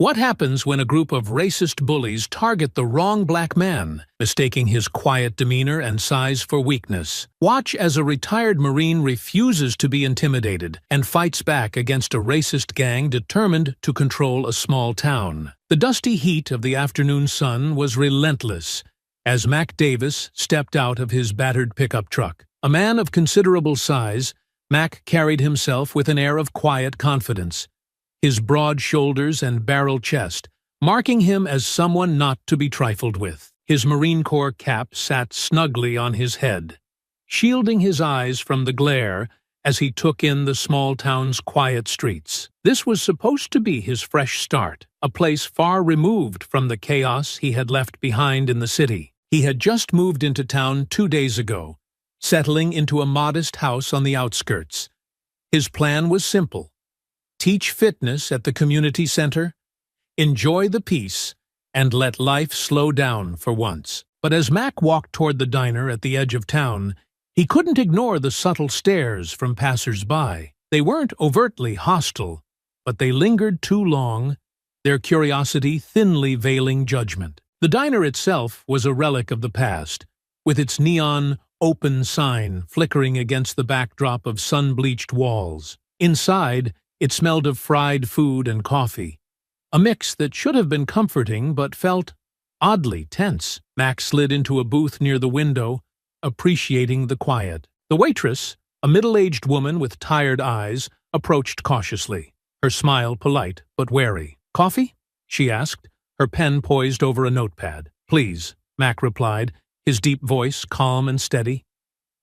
What happens when a group of racist bullies target the wrong black man, mistaking his quiet demeanor and size for weakness? Watch as a retired Marine refuses to be intimidated and fights back against a racist gang determined to control a small town. The dusty heat of the afternoon sun was relentless as Mac Davis stepped out of his battered pickup truck. A man of considerable size, Mac carried himself with an air of quiet confidence, his broad shoulders and barrel chest marking him as someone not to be trifled with. His Marine Corps cap sat snugly on his head, shielding his eyes from the glare as he took in the small town's quiet streets. This was supposed to be his fresh start, a place far removed from the chaos he had left behind in the city. He had just moved into town 2 days ago, settling into a modest house on the outskirts. His plan was simple: teach fitness at the community center, enjoy the peace, and let life slow down for once. But as Mac walked toward the diner at the edge of town, he couldn't ignore the subtle stares from passers-by. They weren't overtly hostile, but they lingered too long, their curiosity thinly veiling judgment. The diner itself was a relic of the past, with its neon open sign flickering against the backdrop of sun-bleached walls. Inside, it smelled of fried food and coffee, a mix that should have been comforting but felt oddly tense. Mac slid into a booth near the window, appreciating the quiet. The waitress, a middle-aged woman with tired eyes, approached cautiously, her smile polite but wary. "Coffee?" she asked, her pen poised over a notepad. "Please," Mac replied, his deep voice calm and steady.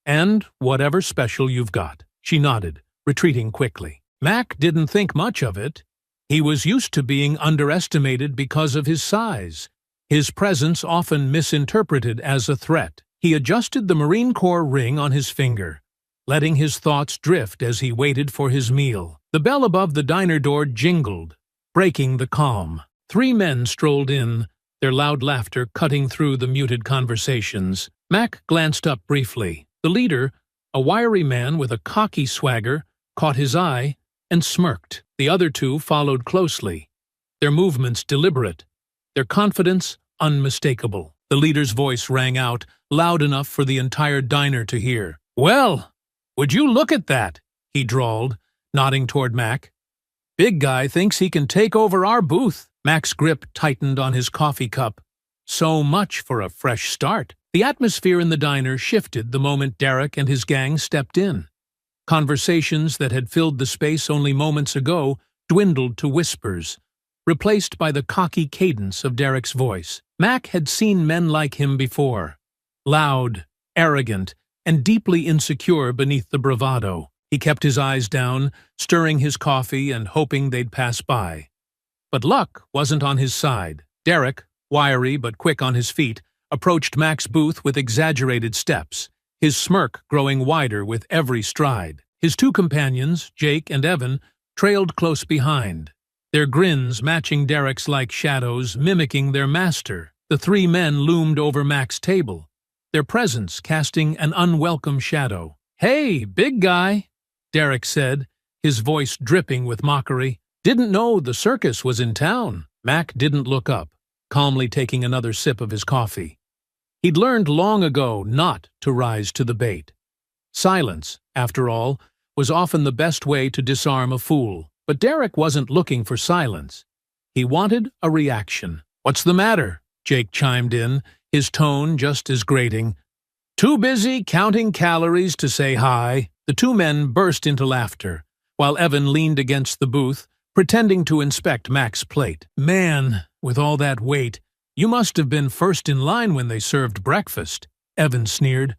"And whatever special you've got." She nodded, retreating quickly. Mac didn't think much of it. He was used to being underestimated because of his size, his presence often misinterpreted as a threat. He adjusted the Marine Corps ring on his finger, letting his thoughts drift as he waited for his meal. The bell above the diner door jingled, breaking the calm. 3 men strolled in, their loud laughter cutting through the muted conversations. Mac glanced up briefly. The leader, a wiry man with a cocky swagger, caught his eye and smirked. The other 2 followed closely, their movements deliberate, their confidence unmistakable. The leader's voice rang out, loud enough for the entire diner to hear. "Well, would you look at that?" he drawled, nodding toward Mac. "Big guy thinks he can take over our booth." Mac's grip tightened on his coffee cup. So much for a fresh start. The atmosphere in the diner shifted the moment Derek and his gang stepped in. Conversations that had filled the space only moments ago dwindled to whispers, replaced by the cocky cadence of Derek's voice. Mac had seen men like him before, loud, arrogant, and deeply insecure beneath the bravado. He kept his eyes down, stirring his coffee and hoping they'd pass by. But luck wasn't on his side. Derek, wiry but quick on his feet, approached Mac's booth with exaggerated steps, his smirk growing wider with every stride. His 2 companions, Jake and Evan, trailed close behind, their grins matching Derek's like shadows, mimicking their master. The 3 men loomed over Mac's table, their presence casting an unwelcome shadow. "Hey, big guy," Derek said, his voice dripping with mockery. "Didn't know the circus was in town." Mac didn't look up, calmly taking another sip of his coffee. He'd learned long ago not to rise to the bait. Silence, after all, was often the best way to disarm a fool. But Derek wasn't looking for silence. He wanted a reaction. "What's the matter?" Jake chimed in, his tone just as grating. "Too busy counting calories to say hi." The 2 men burst into laughter, while Evan leaned against the booth, pretending to inspect Mac's plate. "Man, with all that weight, you must have been first in line when they served breakfast," Evan sneered.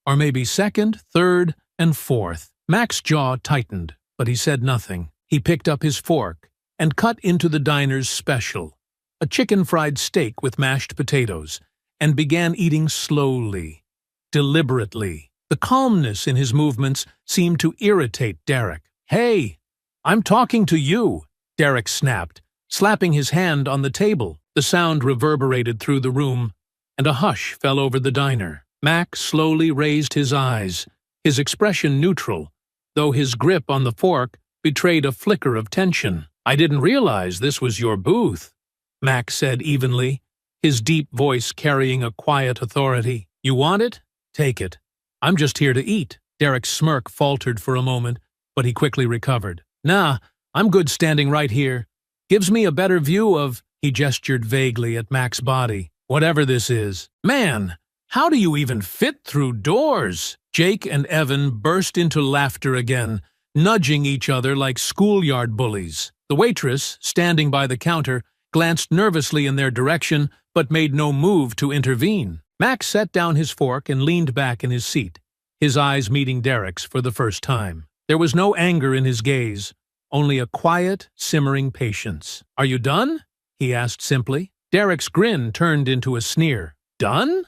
"Or maybe second, third, and fourth." Mac's jaw tightened, but he said nothing. He picked up his fork and cut into the diner's special, a chicken fried steak with mashed potatoes, and began eating slowly, deliberately. The calmness in his movements seemed to irritate Derek. "Hey, I'm talking to you," Derek snapped, slapping his hand on the table. The sound reverberated through the room, and a hush fell over the diner. Mac slowly raised his eyes, his expression neutral, though his grip on the fork betrayed a flicker of tension. I didn't realize this was your booth, Mac said evenly, his deep voice carrying a quiet authority. You want it? Take it. I'm just here to eat. Derek's smirk faltered for a moment, but he quickly recovered. Nah, I'm good standing right here. Gives me a better view of, he gestured vaguely at Mac's body, whatever this is. Man, how do you even fit through doors? Jake and Evan burst into laughter again, nudging each other like schoolyard bullies. The waitress, standing by the counter, glanced nervously in their direction, but made no move to intervene. Mac set down his fork and leaned back in his seat, his eyes meeting Derek's for the first time. There was no anger in his gaze, only a quiet, simmering patience. Are you done? He asked simply. Derek's grin turned into a sneer. Done?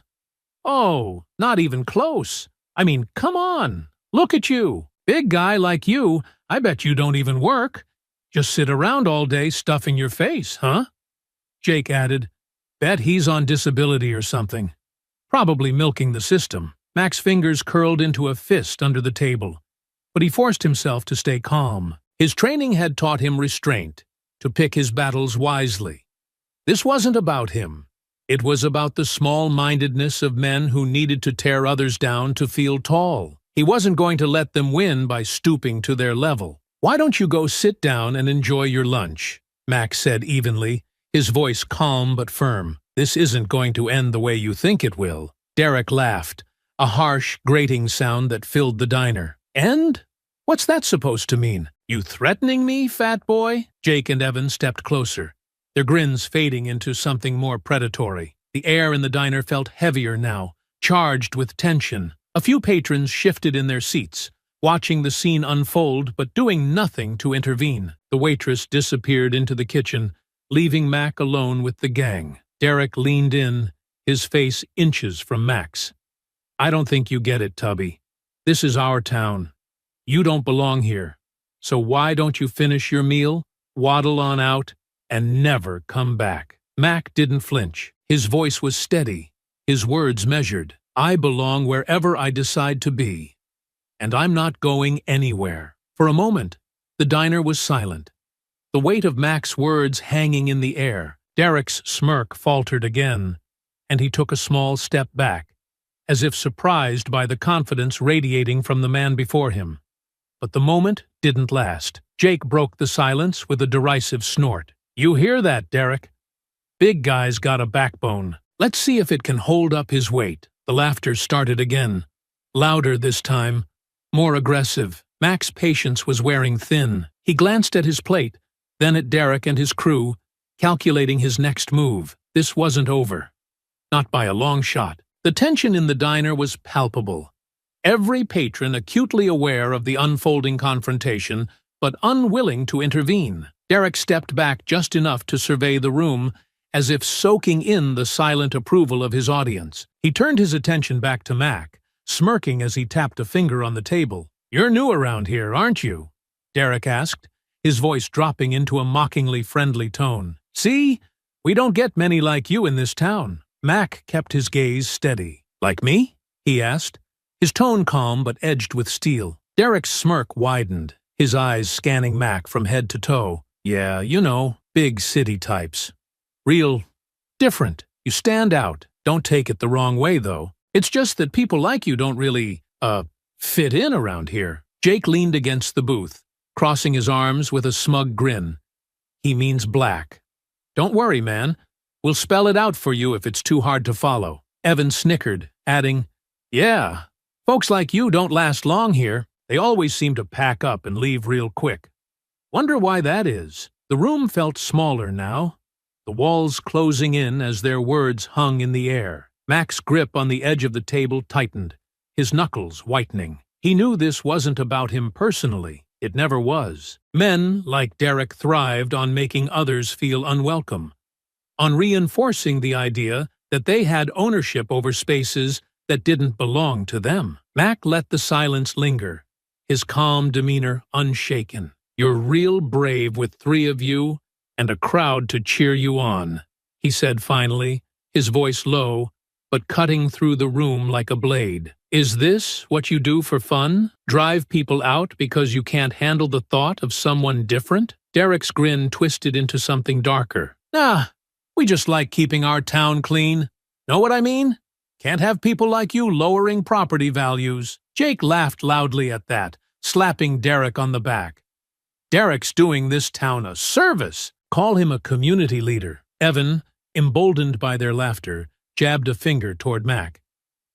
Oh, not even close. I mean, come on. Look at you. Big guy like you, I bet you don't even work. Just sit around all day stuffing your face, huh? Jake added, bet he's on disability or something. Probably milking the system. Mac's fingers curled into a fist under the table, but he forced himself to stay calm. His training had taught him restraint, to pick his battles wisely. This wasn't about him. It was about the small-mindedness of men who needed to tear others down to feel tall. He wasn't going to let them win by stooping to their level. Why don't you go sit down and enjoy your lunch? Mac said evenly, his voice calm but firm. This isn't going to end the way you think it will. Derek laughed, a harsh, grating sound that filled the diner. End? What's that supposed to mean? You threatening me, fat boy? Jake and Evan stepped closer, their grins fading into something more predatory. The air in the diner felt heavier now, charged with tension. A few patrons shifted in their seats, watching the scene unfold but doing nothing to intervene. The waitress disappeared into the kitchen, leaving Mac alone with the gang. Derek leaned in, his face inches from Mac's. I don't think you get it, Tubby. This is our town. You don't belong here. So why don't you finish your meal, waddle on out, and never come back? Mac didn't flinch. His voice was steady, his words measured. I belong wherever I decide to be, and I'm not going anywhere. For a moment, the diner was silent, the weight of Mac's words hanging in the air. Derek's smirk faltered again, and he took a small step back, as if surprised by the confidence radiating from the man before him. But the moment didn't last. Jake broke the silence with a derisive snort. You hear that, Derek? Big guy's got a backbone. Let's see if it can hold up his weight. The laughter started again, louder this time, more aggressive. Mac's patience was wearing thin. He glanced at his plate, then at Derek and his crew, calculating his next move. This wasn't over. Not by a long shot. The tension in the diner was palpable. Every patron acutely aware of the unfolding confrontation, but unwilling to intervene. Derek stepped back just enough to survey the room, as if soaking in the silent approval of his audience. He turned his attention back to Mac, smirking as he tapped a finger on the table. You're new around here, aren't you? Derek asked, his voice dropping into a mockingly friendly tone. See? We don't get many like you in this town. Mac kept his gaze steady. Like me? He asked, his tone calm but edged with steel. Derek's smirk widened, his eyes scanning Mac from head to toe. Yeah, you know, big city types. Real different. You stand out. Don't take it the wrong way, though. It's just that people like you don't really, fit in around here. Jake leaned against the booth, crossing his arms with a smug grin. He means black. Don't worry, man. We'll spell it out for you if it's too hard to follow. Evan snickered, adding, yeah, folks like you don't last long here. They always seem to pack up and leave real quick. Wonder why that is. The room felt smaller now, the walls closing in as their words hung in the air. Mac's grip on the edge of the table tightened, his knuckles whitening. He knew this wasn't about him personally. It never was. Men like Derek thrived on making others feel unwelcome, on reinforcing the idea that they had ownership over spaces that didn't belong to them. Mac let the silence linger, his calm demeanor unshaken. You're real brave with 3 of you and a crowd to cheer you on, he said finally, his voice low, but cutting through the room like a blade. Is this what you do for fun? Drive people out because you can't handle the thought of someone different? Derek's grin twisted into something darker. Nah, we just like keeping our town clean. Know what I mean? Can't have people like you lowering property values. Jake laughed loudly at that, slapping Derek on the back. Derek's doing this town a service. Call him a community leader. Evan, emboldened by their laughter, jabbed a finger toward Mac.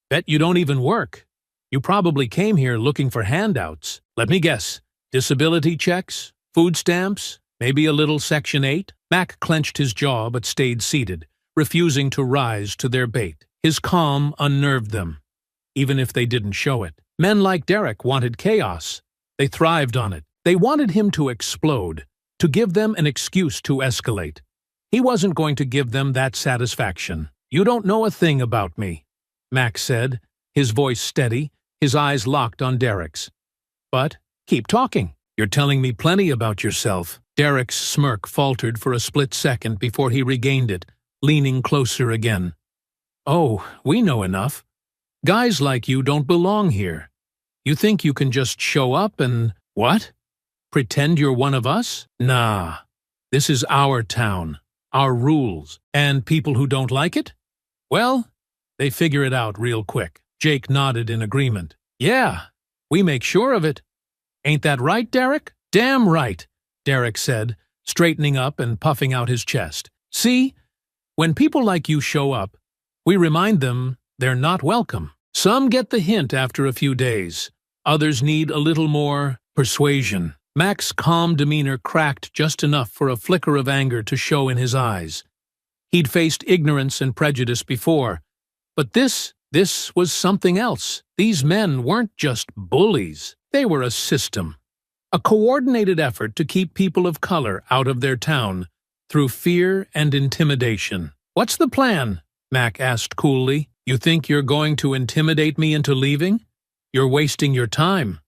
Bet you don't even work. You probably came here looking for handouts. Let me guess. Disability checks? Food stamps? Maybe a little Section 8? Mac clenched his jaw but stayed seated, refusing to rise to their bait. His calm unnerved them, even if they didn't show it. Men like Derek wanted chaos. They thrived on it. They wanted him to explode, to give them an excuse to escalate. He wasn't going to give them that satisfaction. You don't know a thing about me, Mac said, his voice steady, his eyes locked on Derek's. But keep talking. You're telling me plenty about yourself. Derek's smirk faltered for a split second before he regained it, leaning closer again. Oh, we know enough. Guys like you don't belong here. You think you can just show up and… what? Pretend you're one of us? Nah. This is our town, our rules, and people who don't like it? Well, they figure it out real quick. Jake nodded in agreement. Yeah, we make sure of it. Ain't that right, Derek? Damn right, Derek said, straightening up and puffing out his chest. See, when people like you show up, we remind them they're not welcome. Some get the hint after a few days. Others need a little more persuasion. Mac's calm demeanor cracked just enough for a flicker of anger to show in his eyes. He'd faced ignorance and prejudice before, but this was something else. These men weren't just bullies. They were a system. A coordinated effort to keep people of color out of their town through fear and intimidation. What's the plan? Mac asked coolly. You think you're going to intimidate me into leaving? You're wasting your time.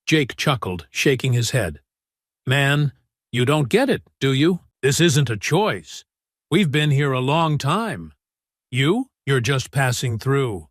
Jake chuckled, shaking his head. Man, you don't get it, do you? This isn't a choice. We've been here a long time. You're just passing through.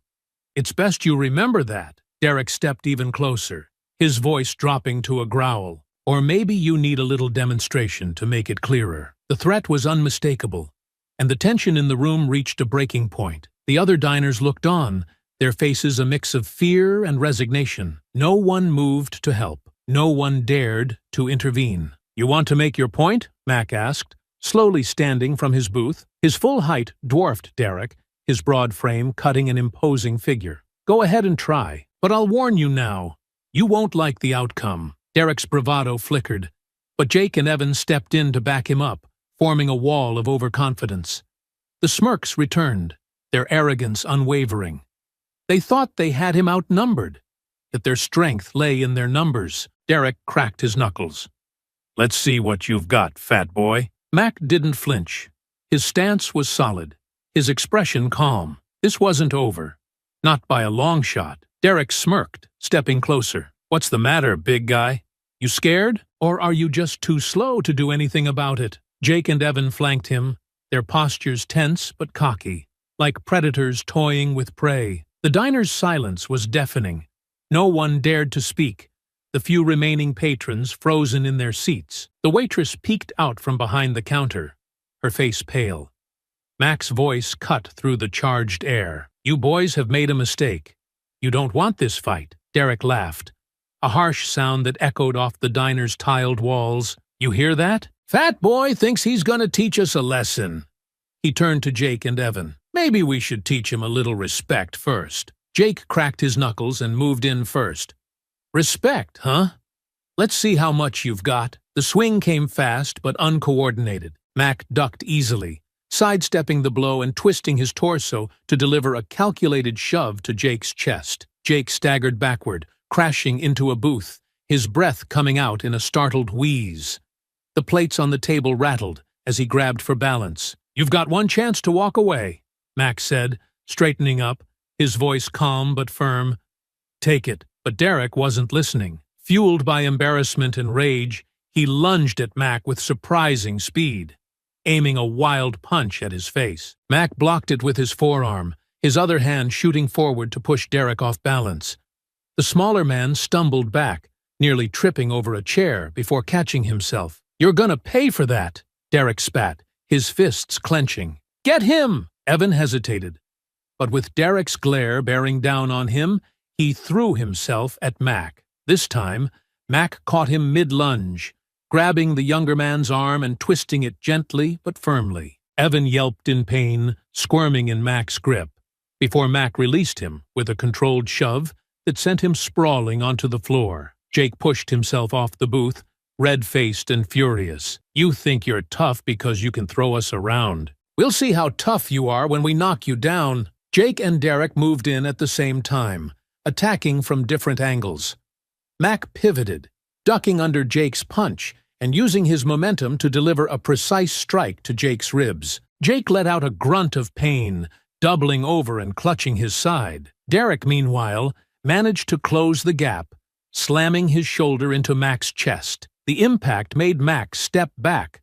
It's best you remember that. Derek stepped even closer, his voice dropping to a growl. Or maybe you need a little demonstration to make it clearer. The threat was unmistakable, and the tension in the room reached a breaking point. The other diners looked on, their faces a mix of fear and resignation. No one moved to help. No one dared to intervene. You want to make your point? Mac asked, slowly standing from his booth. His full height dwarfed Derek, his broad frame cutting an imposing figure. Go ahead and try, but I'll warn you now, you won't like the outcome. Derek's bravado flickered, but Jake and Evan stepped in to back him up, forming a wall of overconfidence. The smirks returned, their arrogance unwavering. They thought they had him outnumbered, that their strength lay in their numbers. Derek cracked his knuckles. Let's see what you've got, fat boy. Mac didn't flinch. His stance was solid, his expression calm. This wasn't over. Not by a long shot. Derek smirked, stepping closer. What's the matter, big guy? You scared? Or are you just too slow to do anything about it? Jake and Evan flanked him, their postures tense but cocky, like predators toying with prey. The diner's silence was deafening. No one dared to speak, the few remaining patrons frozen in their seats. The waitress peeked out from behind the counter, her face pale. Mac's voice cut through the charged air. You boys have made a mistake. You don't want this fight. Derek laughed, a harsh sound that echoed off the diner's tiled walls. You hear that? Fat boy thinks he's gonna teach us a lesson. He turned to Jake and Evan. Maybe we should teach him a little respect first. Jake cracked his knuckles and moved in first. Respect, huh? Let's see how much you've got. The swing came fast but uncoordinated. Mac ducked easily, sidestepping the blow and twisting his torso to deliver a calculated shove to Jake's chest. Jake staggered backward, crashing into a booth, his breath coming out in a startled wheeze. The plates on the table rattled as he grabbed for balance. You've got one chance to walk away, Mac said, straightening up, his voice calm but firm. Take it. But Derek wasn't listening. Fueled by embarrassment and rage, he lunged at Mac with surprising speed, aiming a wild punch at his face. Mac blocked it with his forearm, his other hand shooting forward to push Derek off balance. The smaller man stumbled back, nearly tripping over a chair before catching himself. "You're gonna pay for that," Derek spat, his fists clenching. "Get him!" Evan hesitated, but with Derek's glare bearing down on him, he threw himself at Mac. This time, Mac caught him mid-lunge, grabbing the younger man's arm and twisting it gently but firmly. Evan yelped in pain, squirming in Mac's grip, before Mac released him with a controlled shove that sent him sprawling onto the floor. Jake pushed himself off the booth, red-faced and furious. "You think you're tough because you can throw us around. We'll see how tough you are when we knock you down." Jake and Derek moved in at the same time, attacking from different angles. Mac pivoted, ducking under Jake's punch and using his momentum to deliver a precise strike to Jake's ribs. Jake let out a grunt of pain, doubling over and clutching his side. Derek, meanwhile, managed to close the gap, slamming his shoulder into Mac's chest. The impact made Mac step back,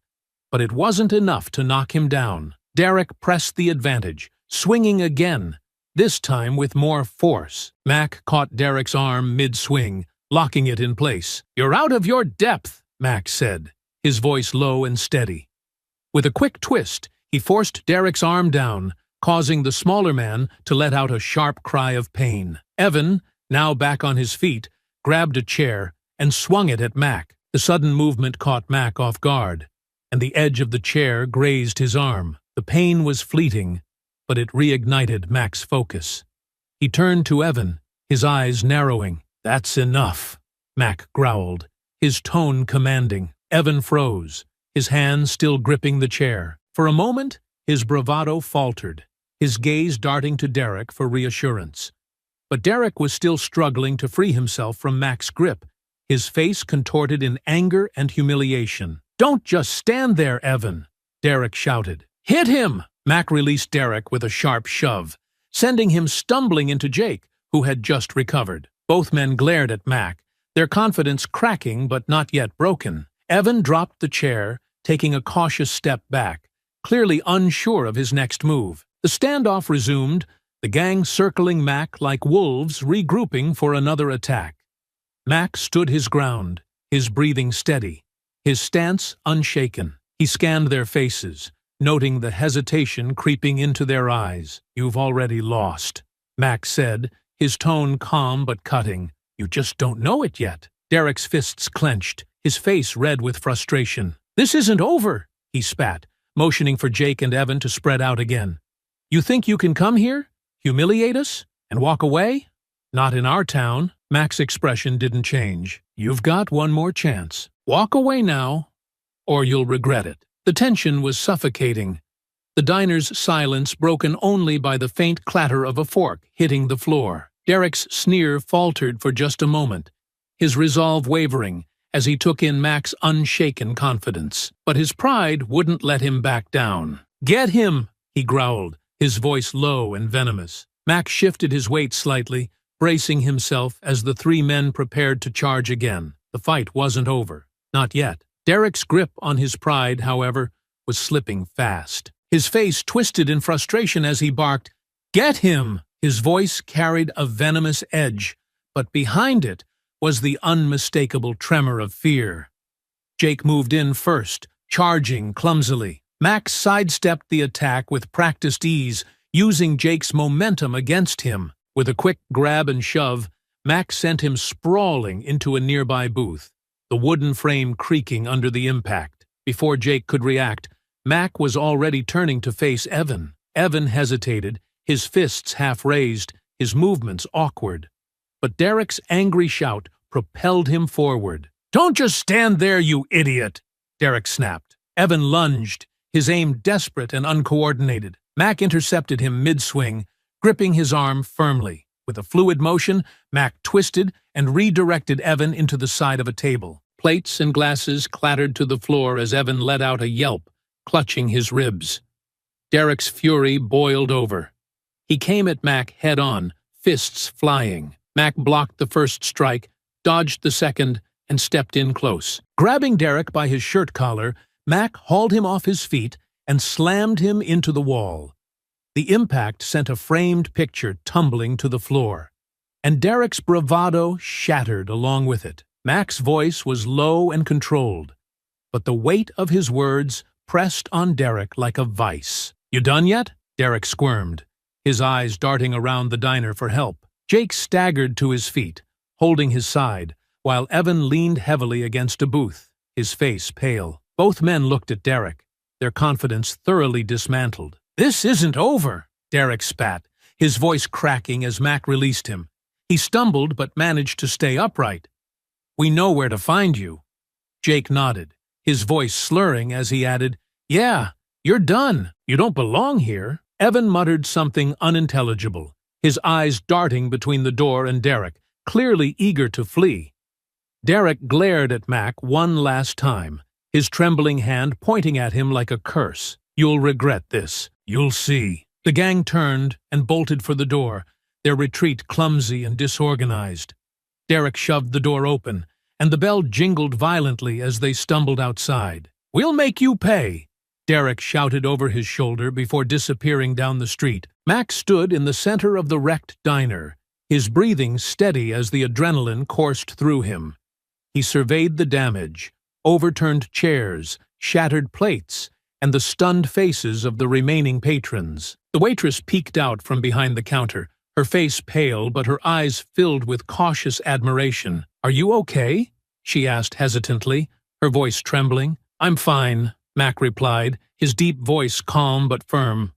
but it wasn't enough to knock him down. Derek pressed the advantage, swinging again, this time with more force. Mac caught Derek's arm mid-swing, locking it in place. "You're out of your depth," Mac said, his voice low and steady. With a quick twist, he forced Derek's arm down, causing the smaller man to let out a sharp cry of pain. Evan, now back on his feet, grabbed a chair and swung it at Mac. The sudden movement caught Mac off guard, and the edge of the chair grazed his arm. The pain was fleeting, but it reignited Mac's focus. He turned to Evan, his eyes narrowing. "That's enough," Mac growled, his tone commanding. Evan froze, his hand still gripping the chair. For a moment, his bravado faltered, his gaze darting to Derek for reassurance. But Derek was still struggling to free himself from Mac's grip, his face contorted in anger and humiliation. "Don't just stand there, Evan," Derek shouted. "Hit him!" Mac released Derek with a sharp shove, sending him stumbling into Jake, who had just recovered. Both men glared at Mac, their confidence cracking but not yet broken. Evan dropped the chair, taking a cautious step back, clearly unsure of his next move. The standoff resumed, the gang circling Mac like wolves regrouping for another attack. Mac stood his ground, his breathing steady, his stance unshaken. He scanned their faces, noting the hesitation creeping into their eyes. "You've already lost," Mac said, his tone calm but cutting. "You just don't know it yet." Derek's fists clenched, his face red with frustration. "This isn't over," he spat, motioning for Jake and Evan to spread out again. "You think you can come here, humiliate us, and walk away? Not in our town." Mac's expression didn't change. "You've got one more chance. Walk away now, or you'll regret it." The tension was suffocating, the diner's silence broken only by the faint clatter of a fork hitting the floor. Derek's sneer faltered for just a moment, his resolve wavering as he took in Mac's unshaken confidence. But his pride wouldn't let him back down. "Get him!" he growled, his voice low and venomous. Mac shifted his weight slightly, bracing himself as the three men prepared to charge again. The fight wasn't over. Not yet. Derek's grip on his pride, however, was slipping fast. His face twisted in frustration as he barked, "Get him!" His voice carried a venomous edge, but behind it was the unmistakable tremor of fear. Jake moved in first, charging clumsily. Max sidestepped the attack with practiced ease, using Jake's momentum against him. With a quick grab and shove, Max sent him sprawling into a nearby booth, the wooden frame creaking under the impact. Before Jake could react, Mac was already turning to face Evan. Evan hesitated, his fists half raised, his movements awkward. But Derek's angry shout propelled him forward. "Don't just stand there, you idiot!" Derek snapped. Evan lunged, his aim desperate and uncoordinated. Mac intercepted him mid-swing, gripping his arm firmly. With a fluid motion, Mac twisted and redirected Evan into the side of a table. Plates and glasses clattered to the floor as Evan let out a yelp, clutching his ribs. Derek's fury boiled over. He came at Mac head-on, fists flying. Mac blocked the first strike, dodged the second, and stepped in close. Grabbing Derek by his shirt collar, Mac hauled him off his feet and slammed him into the wall. The impact sent a framed picture tumbling to the floor, and Derek's bravado shattered along with it. Mac's voice was low and controlled, but the weight of his words pressed on Derek like a vice. "You done yet?" Derek squirmed, his eyes darting around the diner for help. Jake staggered to his feet, holding his side, while Evan leaned heavily against a booth, his face pale. Both men looked at Derek, their confidence thoroughly dismantled. "This isn't over," Derek spat, his voice cracking as Mac released him. He stumbled but managed to stay upright. "We know where to find you." Jake nodded, his voice slurring as he added, "Yeah, you're done. You don't belong here." Evan muttered something unintelligible, his eyes darting between the door and Derek, clearly eager to flee. Derek glared at Mac one last time, his trembling hand pointing at him like a curse. "You'll regret this. You'll see." The gang turned and bolted for the door, their retreat clumsy and disorganized. Derek shoved the door open, and the bell jingled violently as they stumbled outside. "We'll make you pay," Derek shouted over his shoulder before disappearing down the street. Mac stood in the center of the wrecked diner, his breathing steady as the adrenaline coursed through him. He surveyed the damage, overturned chairs, shattered plates, and the stunned faces of the remaining patrons. The waitress peeked out from behind the counter, her face pale but her eyes filled with cautious admiration. "Are you okay?" she asked hesitantly, her voice trembling. "I'm fine," Mac replied, his deep voice calm but firm.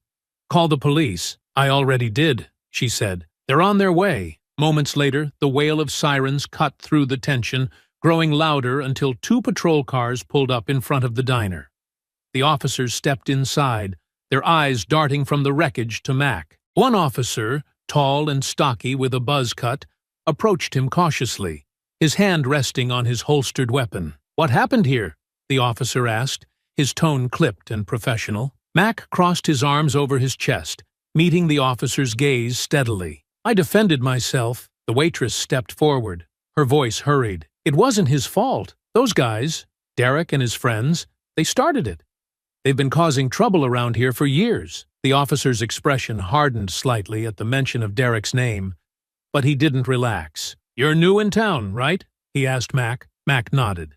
"Call the police." "I already did," she said. "They're on their way." Moments later, the wail of sirens cut through the tension, growing louder until 2 patrol cars pulled up in front of the diner. The officers stepped inside, their eyes darting from the wreckage to Mac. One officer, tall and stocky with a buzz cut, approached him cautiously, his hand resting on his holstered weapon. "What happened here?" the officer asked, his tone clipped and professional. Mac crossed his arms over his chest, meeting the officer's gaze steadily. "I defended myself." The waitress stepped forward, her voice hurried. "It wasn't his fault. Those guys, Derek and his friends, they started it. They've been causing trouble around here for years." The officer's expression hardened slightly at the mention of Derek's name, but he didn't relax. "You're new in town, right?" he asked Mac. Mac nodded.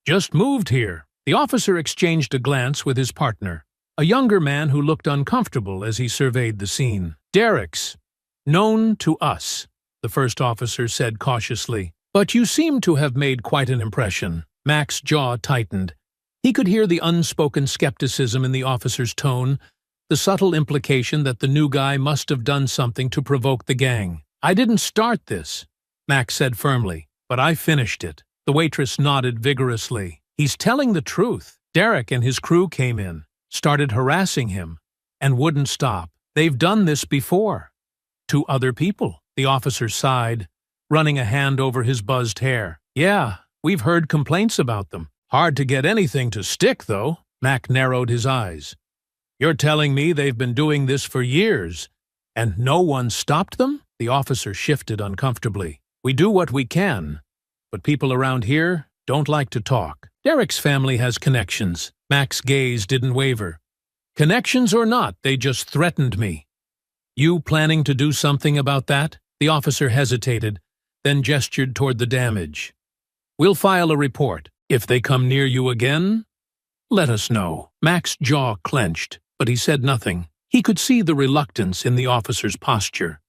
"Just moved here." The officer exchanged a glance with his partner, a younger man who looked uncomfortable as he surveyed the scene. "Derek's known to us," the first officer said cautiously. "But you seem to have made quite an impression." Mac's jaw tightened. He could hear the unspoken skepticism in the officer's tone, the subtle implication that the new guy must have done something to provoke the gang. "I didn't start this," Mac said firmly, "but I finished it." The waitress nodded vigorously. "He's telling the truth. Derek and his crew came in, started harassing him, and wouldn't stop. They've done this before. To other people." The officer sighed, running a hand over his buzzed hair. "Yeah, we've heard complaints about them. Hard to get anything to stick, though." Mac narrowed his eyes. "You're telling me they've been doing this for years, and no one stopped them?" The officer shifted uncomfortably. "We do what we can, but people around here don't like to talk. Derek's family has connections." Mac's gaze didn't waver. "Connections or not, they just threatened me." "You planning to do something about that?" The officer hesitated, then gestured toward the damage. "We'll file a report. If they come near you again, let us know." Mac's jaw clenched, but he said nothing. He could see the reluctance in the officer's posture,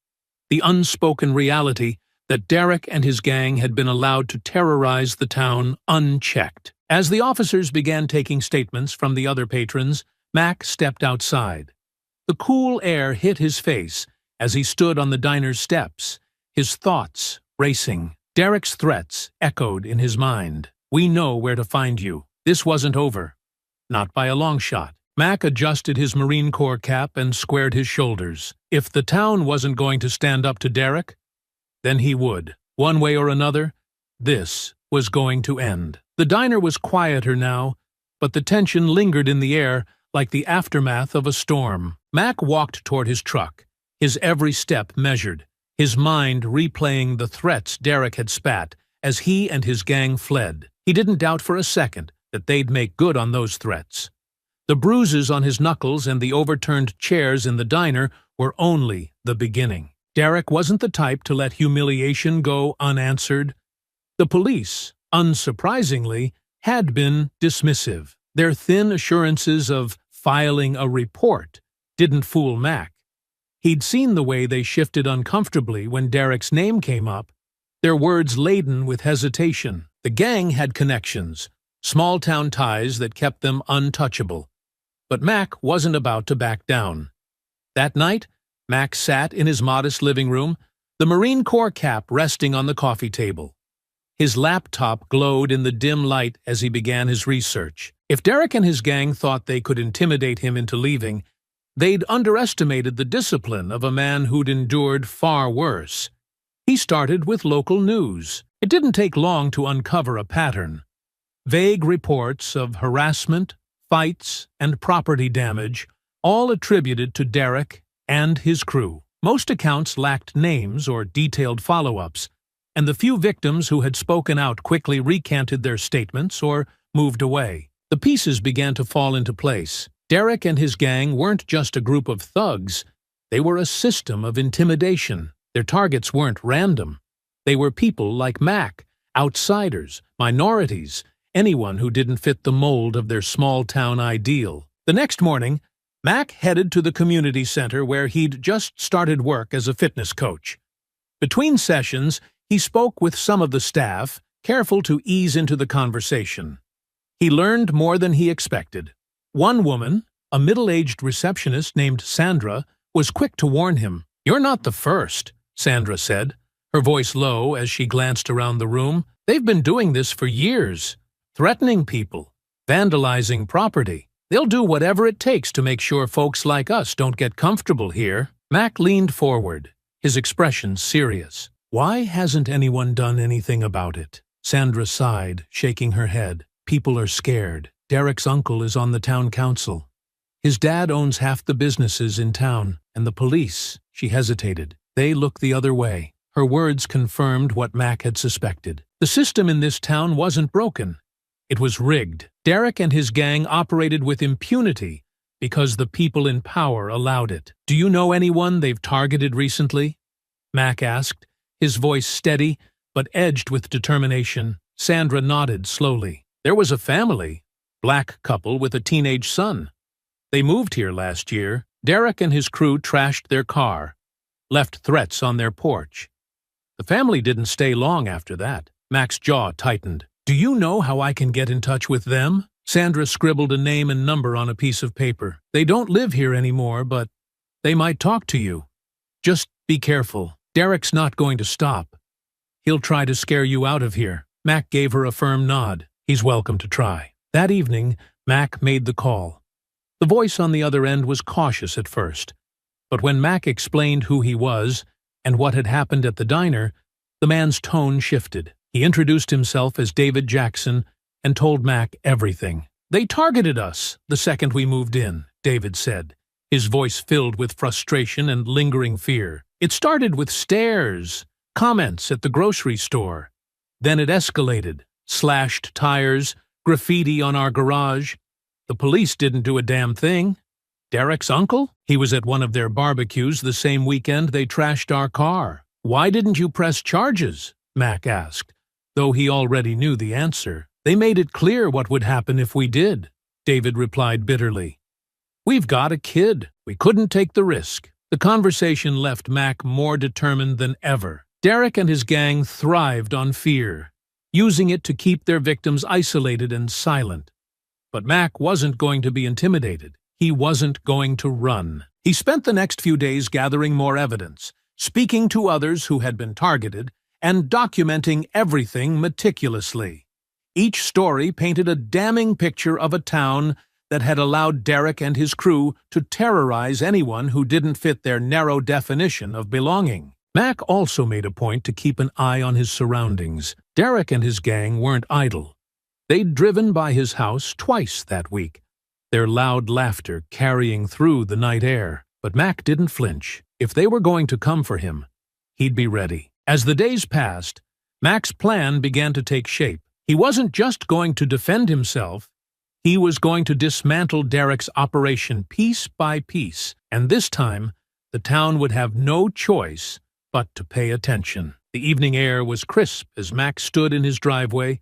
the unspoken reality that Derek and his gang had been allowed to terrorize the town unchecked. As the officers began taking statements from the other patrons, Mac stepped outside. The cool air hit his face as he stood on the diner's steps, his thoughts racing. Derek's threats echoed in his mind. "We know where to find you." This wasn't over. Not by a long shot. Mac adjusted his Marine Corps cap and squared his shoulders. If the town wasn't going to stand up to Derek, then he would. One way or another, this was going to end. The diner was quieter now, but the tension lingered in the air like the aftermath of a storm. Mac walked toward his truck, his every step measured, his mind replaying the threats Derek had spat as he and his gang fled. He didn't doubt for a second that they'd make good on those threats. The bruises on his knuckles and the overturned chairs in the diner were only the beginning. Derek wasn't the type to let humiliation go unanswered. The police, unsurprisingly, had been dismissive. Their thin assurances of filing a report didn't fool Mac. He'd seen the way they shifted uncomfortably when Derek's name came up, their words laden with hesitation. The gang had connections, small-town ties that kept them untouchable. But Mac wasn't about to back down. That night, Mac sat in his modest living room, the Marine Corps cap resting on the coffee table. His laptop glowed in the dim light as he began his research. If Derek and his gang thought they could intimidate him into leaving, they'd underestimated the discipline of a man who'd endured far worse. He started with local news. It didn't take long to uncover a pattern. Vague reports of harassment, fights, and property damage, all attributed to Derek and his crew. Most accounts lacked names or detailed follow-ups, and the few victims who had spoken out quickly recanted their statements or moved away. The pieces began to fall into place. Derek and his gang weren't just a group of thugs. They were a system of intimidation. Their targets weren't random. They were people like Mac, outsiders, minorities, anyone who didn't fit the mold of their small-town ideal. The next morning, Mac headed to the community center where he'd just started work as a fitness coach. Between sessions, he spoke with some of the staff, careful to ease into the conversation. He learned more than he expected. One woman, a middle-aged receptionist named Sandra, was quick to warn him. "You're not the first," Sandra said, her voice low as she glanced around the room. "They've been doing this for years, threatening people, vandalizing property. They'll do whatever it takes to make sure folks like us don't get comfortable here." Mac leaned forward, his expression serious. "Why hasn't anyone done anything about it?" Sandra sighed, shaking her head. "People are scared. Derek's uncle is on the town council. His dad owns half the businesses in town, and the police," she hesitated, "they look the other way." Her words confirmed what Mac had suspected. The system in this town wasn't broken. It was rigged. Derek and his gang operated with impunity because the people in power allowed it. "Do you know anyone they've targeted recently?" Mac asked, his voice steady but edged with determination. Sandra nodded slowly. "There was a family, black couple with a teenage son. They moved here last year. Derek and his crew trashed their car, left threats on their porch. The family didn't stay long after that." Mac's jaw tightened. "Do you know how I can get in touch with them?" Sandra scribbled a name and number on a piece of paper. "They don't live here anymore, but they might talk to you. Just be careful. Derek's not going to stop. He'll try to scare you out of here." Mac gave her a firm nod. "He's welcome to try." That evening, Mac made the call. The voice on the other end was cautious at first, but when Mac explained who he was and what had happened at the diner, the man's tone shifted. He introduced himself as David Jackson and told Mac everything. "They targeted us the second we moved in," David said, his voice filled with frustration and lingering fear. "It started with stares, comments at the grocery store. Then it escalated. Slashed tires, graffiti on our garage. The police didn't do a damn thing. Derek's uncle? He was at one of their barbecues the same weekend they trashed our car." "Why didn't you press charges?" Mac asked, though he already knew the answer. "They made it clear what would happen if we did," David replied bitterly. "We've got a kid. We couldn't take the risk." The conversation left Mac more determined than ever. Derek and his gang thrived on fear, using it to keep their victims isolated and silent. But Mac wasn't going to be intimidated. He wasn't going to run. He spent the next few days gathering more evidence, speaking to others who had been targeted, and documenting everything meticulously. Each story painted a damning picture of a town that had allowed Derek and his crew to terrorize anyone who didn't fit their narrow definition of belonging. Mac also made a point to keep an eye on his surroundings. Derek and his gang weren't idle. They'd driven by his house twice that week, their loud laughter carrying through the night air. But Mac didn't flinch. If they were going to come for him, he'd be ready. As the days passed, Mac's plan began to take shape. He wasn't just going to defend himself, he was going to dismantle Derek's operation piece by piece, and this time, the town would have no choice but to pay attention. The evening air was crisp as Mac stood in his driveway,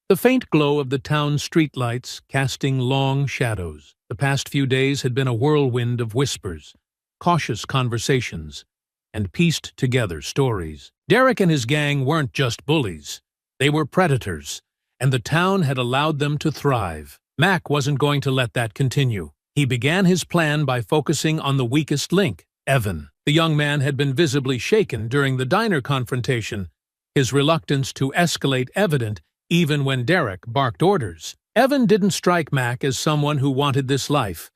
The faint glow of the town's streetlights casting long shadows. The past few days had been a whirlwind of whispers, cautious conversations, and pieced-together stories. Derek and his gang weren't just bullies. They were predators, and the town had allowed them to thrive. Mac wasn't going to let that continue. He began his plan by focusing on the weakest link, Evan. The young man had been visibly shaken during the diner confrontation, his reluctance to escalate evident even when Derek barked orders. Evan didn't strike Mac as someone who wanted this life,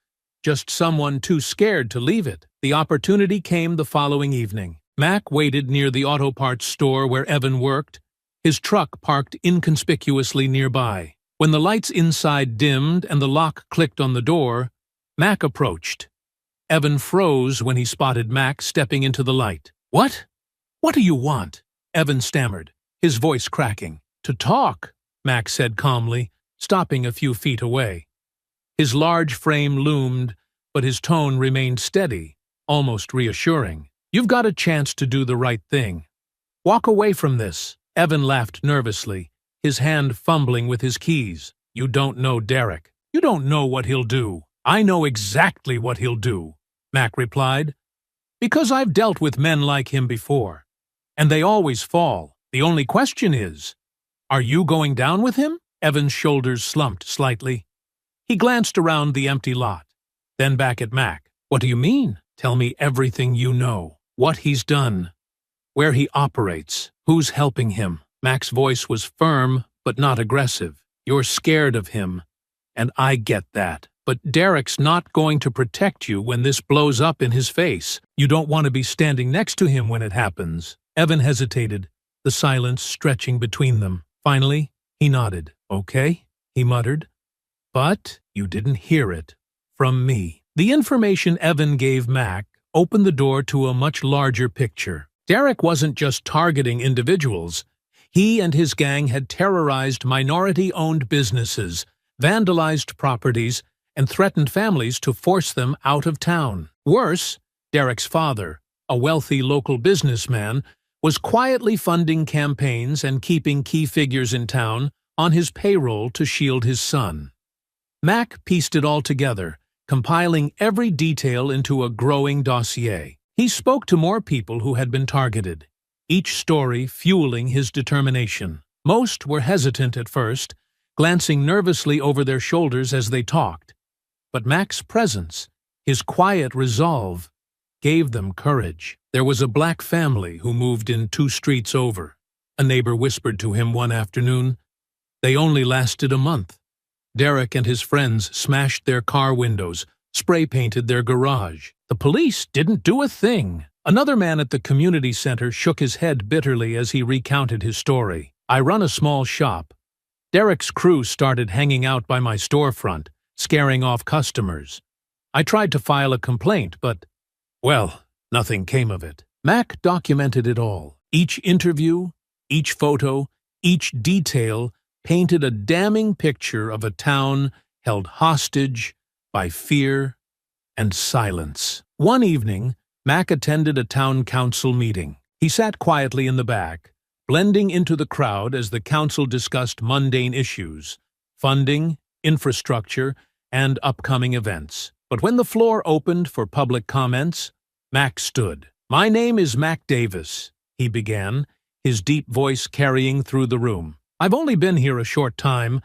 just someone too scared to leave it. The opportunity came the following evening. Mac waited near the auto parts store where Evan worked, his truck parked inconspicuously nearby. When the lights inside dimmed and the lock clicked on the door, Mac approached. Evan froze when he spotted Mac stepping into the light. "What? What do you want?" Evan stammered, his voice cracking. "To talk," Mac said calmly, stopping a few feet away. His large frame loomed, but his tone remained steady, almost reassuring. "You've got a chance to do the right thing. Walk away from this." Evan laughed nervously, his hand fumbling with his keys. "You don't know Derek. You don't know what he'll do." "I know exactly what he'll do," Mac replied, "because I've dealt with men like him before, and they always fall. The only question is, are you going down with him?" Evan's shoulders slumped slightly. He glanced around the empty lot, then back at Mac. "What do you mean? Tell me everything you know. What he's done, where he operates, who's helping him." Mac's voice was firm, but not aggressive. "You're scared of him, and I get that. But Derek's not going to protect you when this blows up in his face. You don't want to be standing next to him when it happens." Evan hesitated, the silence stretching between them. Finally, he nodded. "Okay," he muttered. "But you didn't hear it from me." The information Evan gave Mac opened the door to a much larger picture. Derek wasn't just targeting individuals. He and his gang had terrorized minority-owned businesses, vandalized properties, and threatened families to force them out of town. Worse, Derek's father, a wealthy local businessman, was quietly funding campaigns and keeping key figures in town on his payroll to shield his son. Mac pieced it all together, compiling every detail into a growing dossier. He spoke to more people who had been targeted, each story fueling his determination. Most were hesitant at first, glancing nervously over their shoulders as they talked. But Mac's presence, his quiet resolve, gave them courage. There was a black family who moved in 2 streets over. A neighbor whispered to him one afternoon. They only lasted a month. Derek and his friends smashed their car windows, spray-painted their garage. The police didn't do a thing. Another man at the community center shook his head bitterly as he recounted his story. "I run a small shop. Derek's crew started hanging out by my storefront, scaring off customers. I tried to file a complaint, but, well, nothing came of it." Mac documented it all. Each interview, each photo, each detail painted a damning picture of a town held hostage by fear and silence. One evening, Mac attended a town council meeting. He sat quietly in the back, blending into the crowd as the council discussed mundane issues, funding, infrastructure, and upcoming events. But when the floor opened for public comments, Mac stood. "My name is Mac Davis," he began, his deep voice carrying through the room. "I've only been here a short time,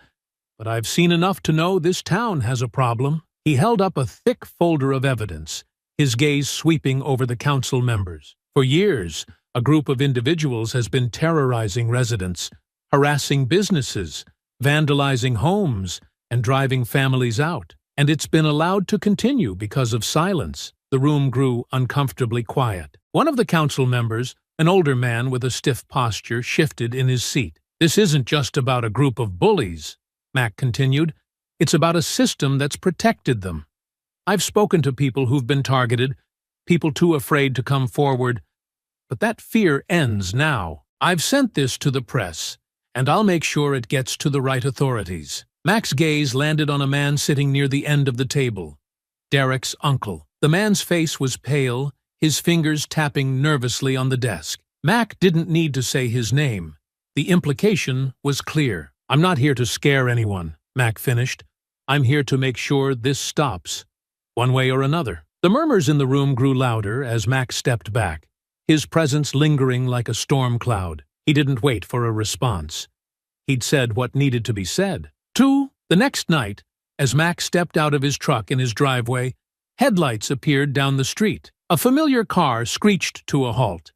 but I've seen enough to know this town has a problem." He held up a thick folder of evidence, his gaze sweeping over the council members. "For years, a group of individuals has been terrorizing residents, harassing businesses, vandalizing homes, and driving families out. And it's been allowed to continue because of silence." The room grew uncomfortably quiet. One of the council members, an older man with a stiff posture, shifted in his seat. "This isn't just about a group of bullies," Mac continued. "It's about a system that's protected them. I've spoken to people who've been targeted, people too afraid to come forward, but that fear ends now. I've sent this to the press, and I'll make sure it gets to the right authorities." Mac's gaze landed on a man sitting near the end of the table, Derek's uncle. The man's face was pale, his fingers tapping nervously on the desk. Mac didn't need to say his name. The implication was clear. I'm not here to scare anyone, Mac finished. I'm here to make sure this stops, one way or another. The murmurs in the room grew louder as Mac stepped back, his presence lingering like a storm cloud. He didn't wait for a response. He'd said what needed to be said. The next night, as Mac stepped out of his truck in his driveway, headlights appeared down the street. A familiar car screeched to a halt,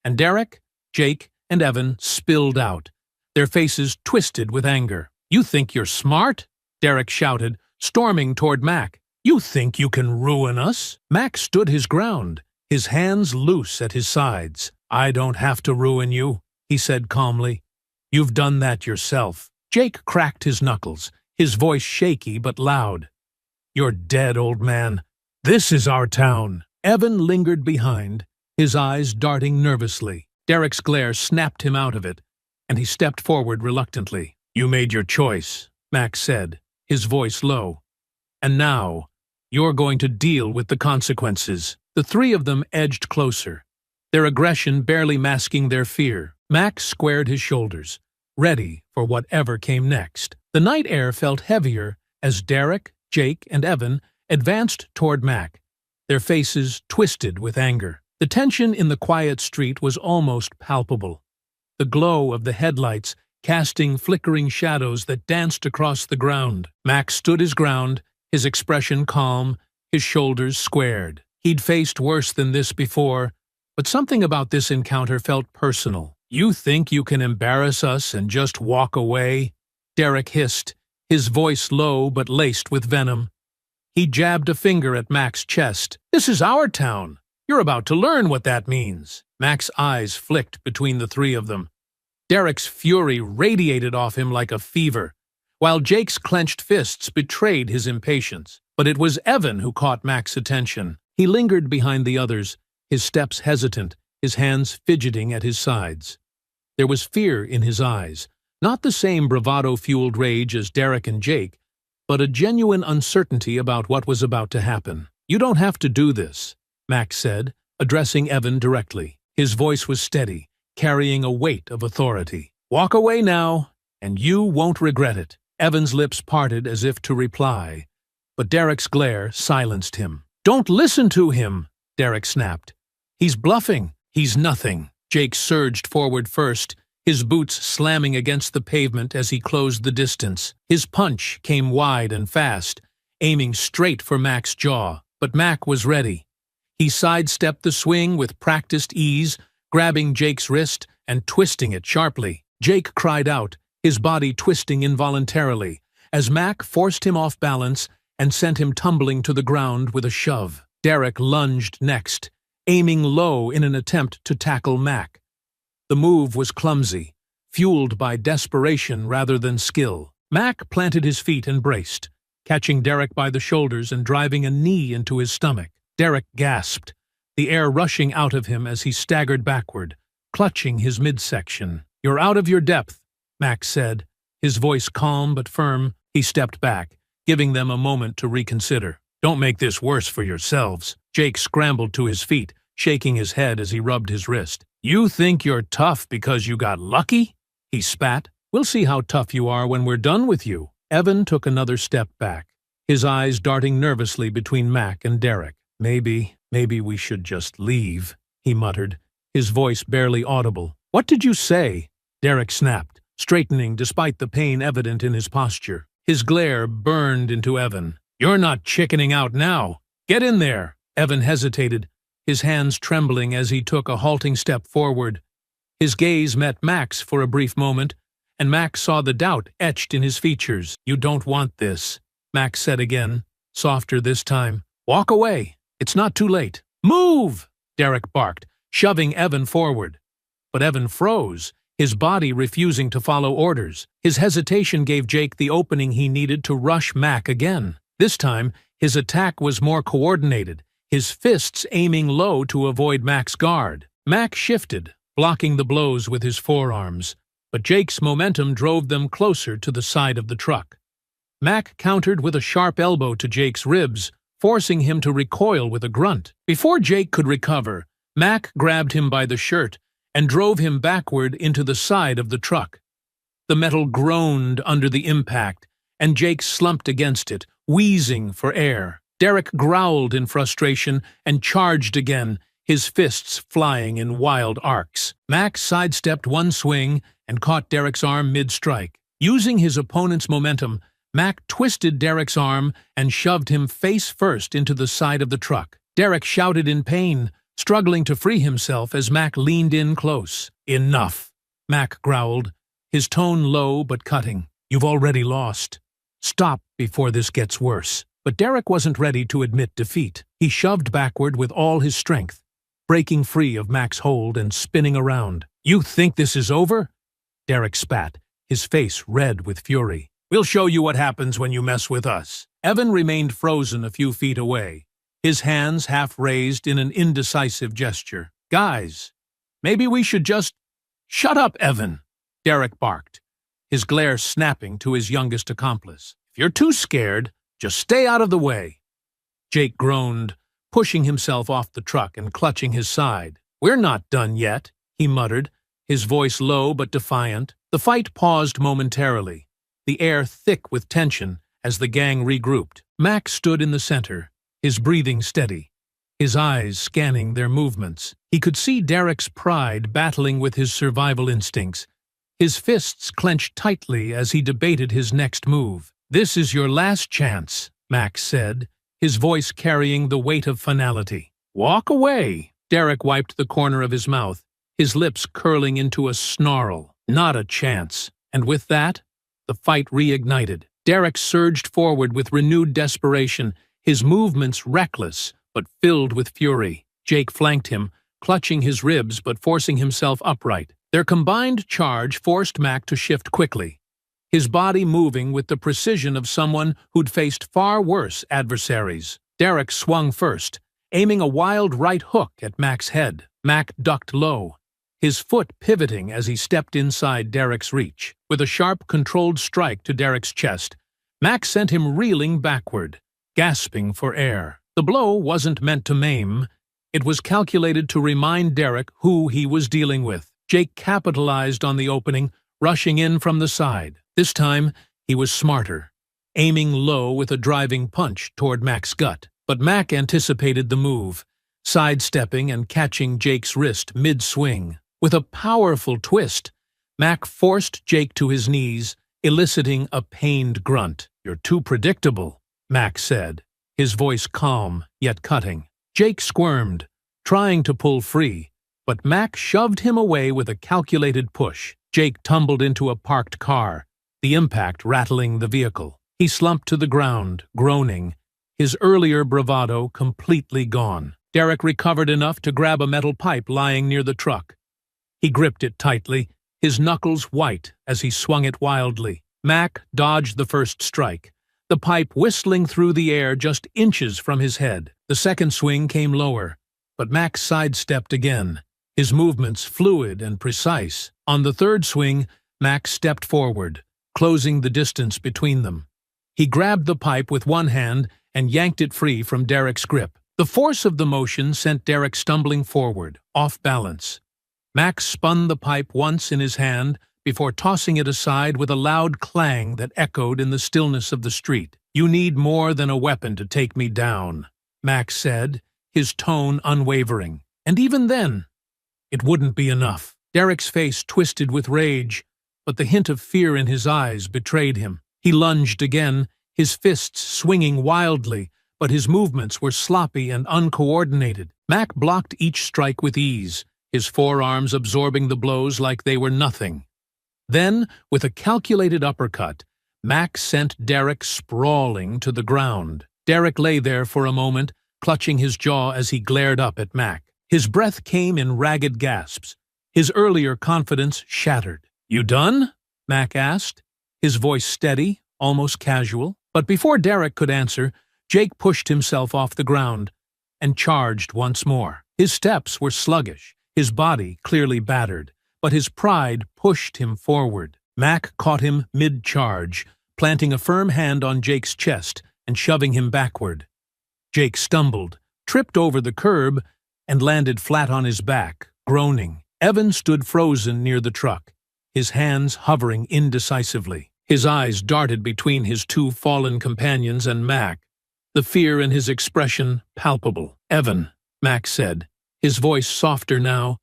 and Derek, Jake, and Evan spilled out, their faces twisted with anger. "You think you're smart?" Derek shouted, storming toward Mac. "You think you can ruin us?" Mac stood his ground, his hands loose at his sides. "I don't have to ruin you," he said calmly. "You've done that yourself." Jake cracked his knuckles, his voice shaky but loud. "You're dead, old man. This is our town." Evan lingered behind, his eyes darting nervously. Derek's glare snapped him out of it, and he stepped forward reluctantly. "You made your choice," Mac said, his voice low. "And now, you're going to deal with the consequences." The three of them edged closer, their aggression barely masking their fear. Mac squared his shoulders, ready for whatever came next. The night air felt heavier as Derek, Jake, and Evan advanced toward Mac, their faces twisted with anger. The tension in the quiet street was almost palpable, the glow of the headlights casting flickering shadows that danced across the ground. Mac stood his ground, his expression calm, his shoulders squared. He'd faced worse than this before, but something about this encounter felt personal. "You think you can embarrass us and just walk away?" Derek hissed, his voice low but laced with venom. He jabbed a finger at Mac's chest. "This is our town. You're about to learn what that means." Mac's eyes flicked between the three of them. Derek's fury radiated off him like a fever, while Jake's clenched fists betrayed his impatience. But it was Evan who caught Mac's attention. He lingered behind the others, his steps hesitant, his hands fidgeting at his sides. There was fear in his eyes, not the same bravado-fueled rage as Derek and Jake, but a genuine uncertainty about what was about to happen. "You don't have to do this," Mac said, addressing Evan directly. His voice was steady, carrying a weight of authority. "Walk away now, and you won't regret it." Evan's lips parted as if to reply, but Derek's glare silenced him. "Don't listen to him," Derek snapped. "He's bluffing. He's nothing." Jake surged forward first, his boots slamming against the pavement as he closed the distance. His punch came wide and fast, aiming straight for Mac's jaw. But Mac was ready. He sidestepped the swing with practiced ease, grabbing Jake's wrist and twisting it sharply. Jake cried out, his body twisting involuntarily, as Mac forced him off balance and sent him tumbling to the ground with a shove. Derek lunged next, aiming low in an attempt to tackle Mac. The move was clumsy, fueled by desperation rather than skill. Mac planted his feet and braced, catching Derek by the shoulders and driving a knee into his stomach. Derek gasped, the air rushing out of him as he staggered backward, clutching his midsection. "You're out of your depth," Mac said, his voice calm but firm. He stepped back, giving them a moment to reconsider. "Don't make this worse for yourselves." Jake scrambled to his feet, shaking his head as he rubbed his wrist. "You think you're tough because you got lucky?" he spat. "We'll see how tough you are when we're done with you." Evan took another step back, his eyes darting nervously between Mac and Derek. Maybe we should just leave," he muttered, his voice barely audible. "What did you say?" Derek snapped, straightening despite the pain evident in his posture. His glare burned into Evan. "You're not chickening out now. Get in there." Evan hesitated, his hands trembling as he took a halting step forward. His gaze met Mac's for a brief moment, and Mac saw the doubt etched in his features. "You don't want this," Mac said again, softer this time. "Walk away. It's not too late." "Move!" Derek barked, shoving Evan forward. But Evan froze, his body refusing to follow orders. His hesitation gave Jake the opening he needed to rush Mac again. This time, his attack was more coordinated, his fists aiming low to avoid Mac's guard. Mac shifted, blocking the blows with his forearms, but Jake's momentum drove them closer to the side of the truck. Mac countered with a sharp elbow to Jake's ribs, forcing him to recoil with a grunt. Before Jake could recover, Mac grabbed him by the shirt and drove him backward into the side of the truck. The metal groaned under the impact, and Jake slumped against it, wheezing for air. Derek growled in frustration and charged again, his fists flying in wild arcs. Mac sidestepped one swing and caught Derek's arm mid-strike. Using his opponent's momentum, Mac twisted Derek's arm and shoved him face first into the side of the truck. Derek shouted in pain, struggling to free himself as Mac leaned in close. "Enough," Mac growled, his tone low but cutting. "You've already lost. Stop before this gets worse." But Derek wasn't ready to admit defeat. He shoved backward with all his strength, breaking free of Mac's hold and spinning around. "You think this is over?" Derek spat, his face red with fury. "We'll show you what happens when you mess with us." Evan remained frozen a few feet away, his hands half raised in an indecisive gesture. "Guys, maybe we should just—" "Shut up, Evan!" Derek barked, his glare snapping to his youngest accomplice. "If you're too scared, just stay out of the way." Jake groaned, pushing himself off the truck and clutching his side. "We're not done yet," he muttered, his voice low but defiant. The fight paused momentarily, the air thick with tension as the gang regrouped. Mac stood in the center, his breathing steady, his eyes scanning their movements. He could see Derek's pride battling with his survival instincts, his fists clenched tightly as he debated his next move. "This is your last chance," Mac said, his voice carrying the weight of finality. "Walk away." Derek wiped the corner of his mouth, his lips curling into a snarl. "Not a chance." And with that, the fight reignited. Derek surged forward with renewed desperation, his movements reckless but filled with fury. Jake flanked him, clutching his ribs but forcing himself upright. Their combined charge forced Mac to shift quickly, his body moving with the precision of someone who'd faced far worse adversaries. Derek swung first, aiming a wild right hook at Mac's head. Mac ducked low, his foot pivoting as he stepped inside Derek's reach. With a sharp, controlled strike to Derek's chest, Mac sent him reeling backward, gasping for air. The blow wasn't meant to maim. It was calculated to remind Derek who he was dealing with. Jake capitalized on the opening, rushing in from the side. This time, he was smarter, aiming low with a driving punch toward Mac's gut. But Mac anticipated the move, sidestepping and catching Jake's wrist mid-swing. With a powerful twist, Mac forced Jake to his knees, eliciting a pained grunt. "You're too predictable," Mac said, his voice calm yet cutting. Jake squirmed, trying to pull free, but Mac shoved him away with a calculated push. Jake tumbled into a parked car, the impact rattling the vehicle. He slumped to the ground, groaning, his earlier bravado completely gone. Derek recovered enough to grab a metal pipe lying near the truck. He gripped it tightly, his knuckles white as he swung it wildly. Mac dodged the first strike, the pipe whistling through the air just inches from his head. The second swing came lower, but Mac sidestepped again, his movements fluid and precise. On the third swing, Mac stepped forward, closing the distance between them. He grabbed the pipe with one hand and yanked it free from Derek's grip. The force of the motion sent Derek stumbling forward, off balance. Mac spun the pipe once in his hand before tossing it aside with a loud clang that echoed in the stillness of the street. "You need more than a weapon to take me down," Mac said, his tone unwavering. And even then, it wouldn't be enough. Derek's face twisted with rage, but the hint of fear in his eyes betrayed him. He lunged again, his fists swinging wildly, but his movements were sloppy and uncoordinated. Mac blocked each strike with ease, his forearms absorbing the blows like they were nothing. Then, with a calculated uppercut, Mac sent Derek sprawling to the ground. Derek lay there for a moment, clutching his jaw as he glared up at Mac. His breath came in ragged gasps, his earlier confidence shattered. "You done?" Mac asked, his voice steady, almost casual. But before Derek could answer, Jake pushed himself off the ground and charged once more. His steps were sluggish, his body clearly battered, but his pride pushed him forward. Mac caught him mid-charge, planting a firm hand on Jake's chest and shoving him backward. Jake stumbled, tripped over the curb, and landed flat on his back, groaning. Evan stood frozen near the truck, his hands hovering indecisively. His eyes darted between his two fallen companions and Mac, the fear in his expression palpable. "Evan," Mac said, his voice softer now,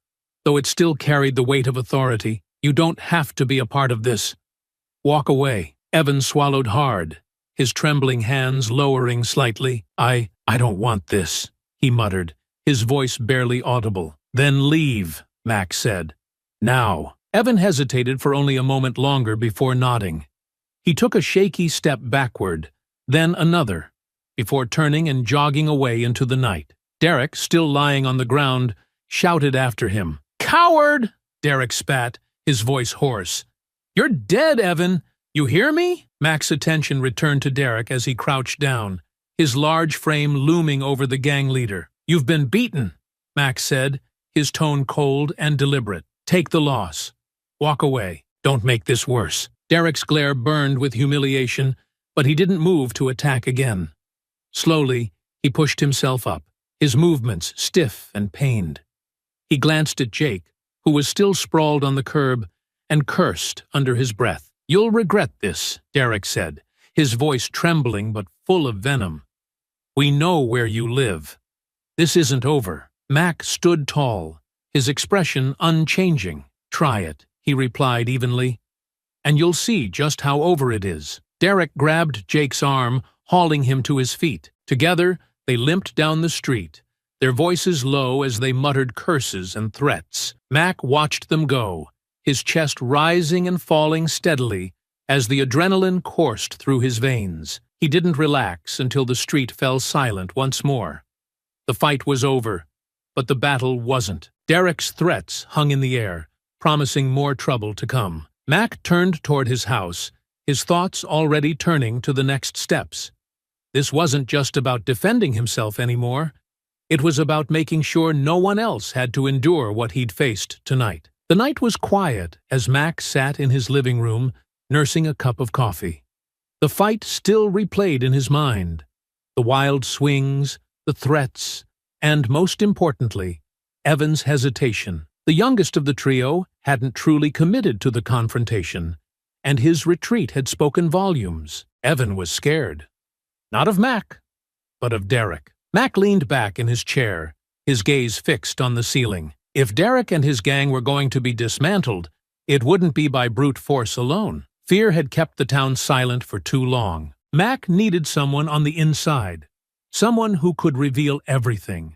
though it still carried the weight of authority, "you don't have to be a part of this. Walk away." Evan swallowed hard, his trembling hands lowering slightly. I don't want this," he muttered, his voice barely audible. "Then leave," Mac said. "Now." Evan hesitated for only a moment longer before nodding. He took a shaky step backward, then another, before turning and jogging away into the night. Derek, still lying on the ground, shouted after him. "Coward!" Derek spat, his voice hoarse. "You're dead, Evan! You hear me?" Mac's attention returned to Derek as he crouched down, his large frame looming over the gang leader. "You've been beaten," Mac said, his tone cold and deliberate. "Take the loss. Walk away. Don't make this worse." Derek's glare burned with humiliation, but he didn't move to attack again. Slowly, he pushed himself up, his movements stiff and pained. He glanced at Jake, who was still sprawled on the curb, and cursed under his breath. "You'll regret this," Derek said, his voice trembling but full of venom. "We know where you live. This isn't over." Mac stood tall, his expression unchanging. "Try it," he replied evenly, "and you'll see just how over it is." Derek grabbed Jake's arm, hauling him to his feet. Together, they limped down the street, their voices low as they muttered curses and threats. Mac watched them go, his chest rising and falling steadily as the adrenaline coursed through his veins. He didn't relax until the street fell silent once more. The fight was over, but the battle wasn't. Derek's threats hung in the air, promising more trouble to come. Mac turned toward his house, his thoughts already turning to the next steps. This wasn't just about defending himself anymore. It was about making sure no one else had to endure what he'd faced tonight. The night was quiet as Mac sat in his living room, nursing a cup of coffee. The fight still replayed in his mind. The wild swings, the threats, and, most importantly, Evan's hesitation. The youngest of the trio hadn't truly committed to the confrontation, and his retreat had spoken volumes. Evan was scared. Not of Mac, but of Derek. Mac leaned back in his chair, his gaze fixed on the ceiling. If Derek and his gang were going to be dismantled, it wouldn't be by brute force alone. Fear had kept the town silent for too long. Mac needed someone on the inside, someone who could reveal everything.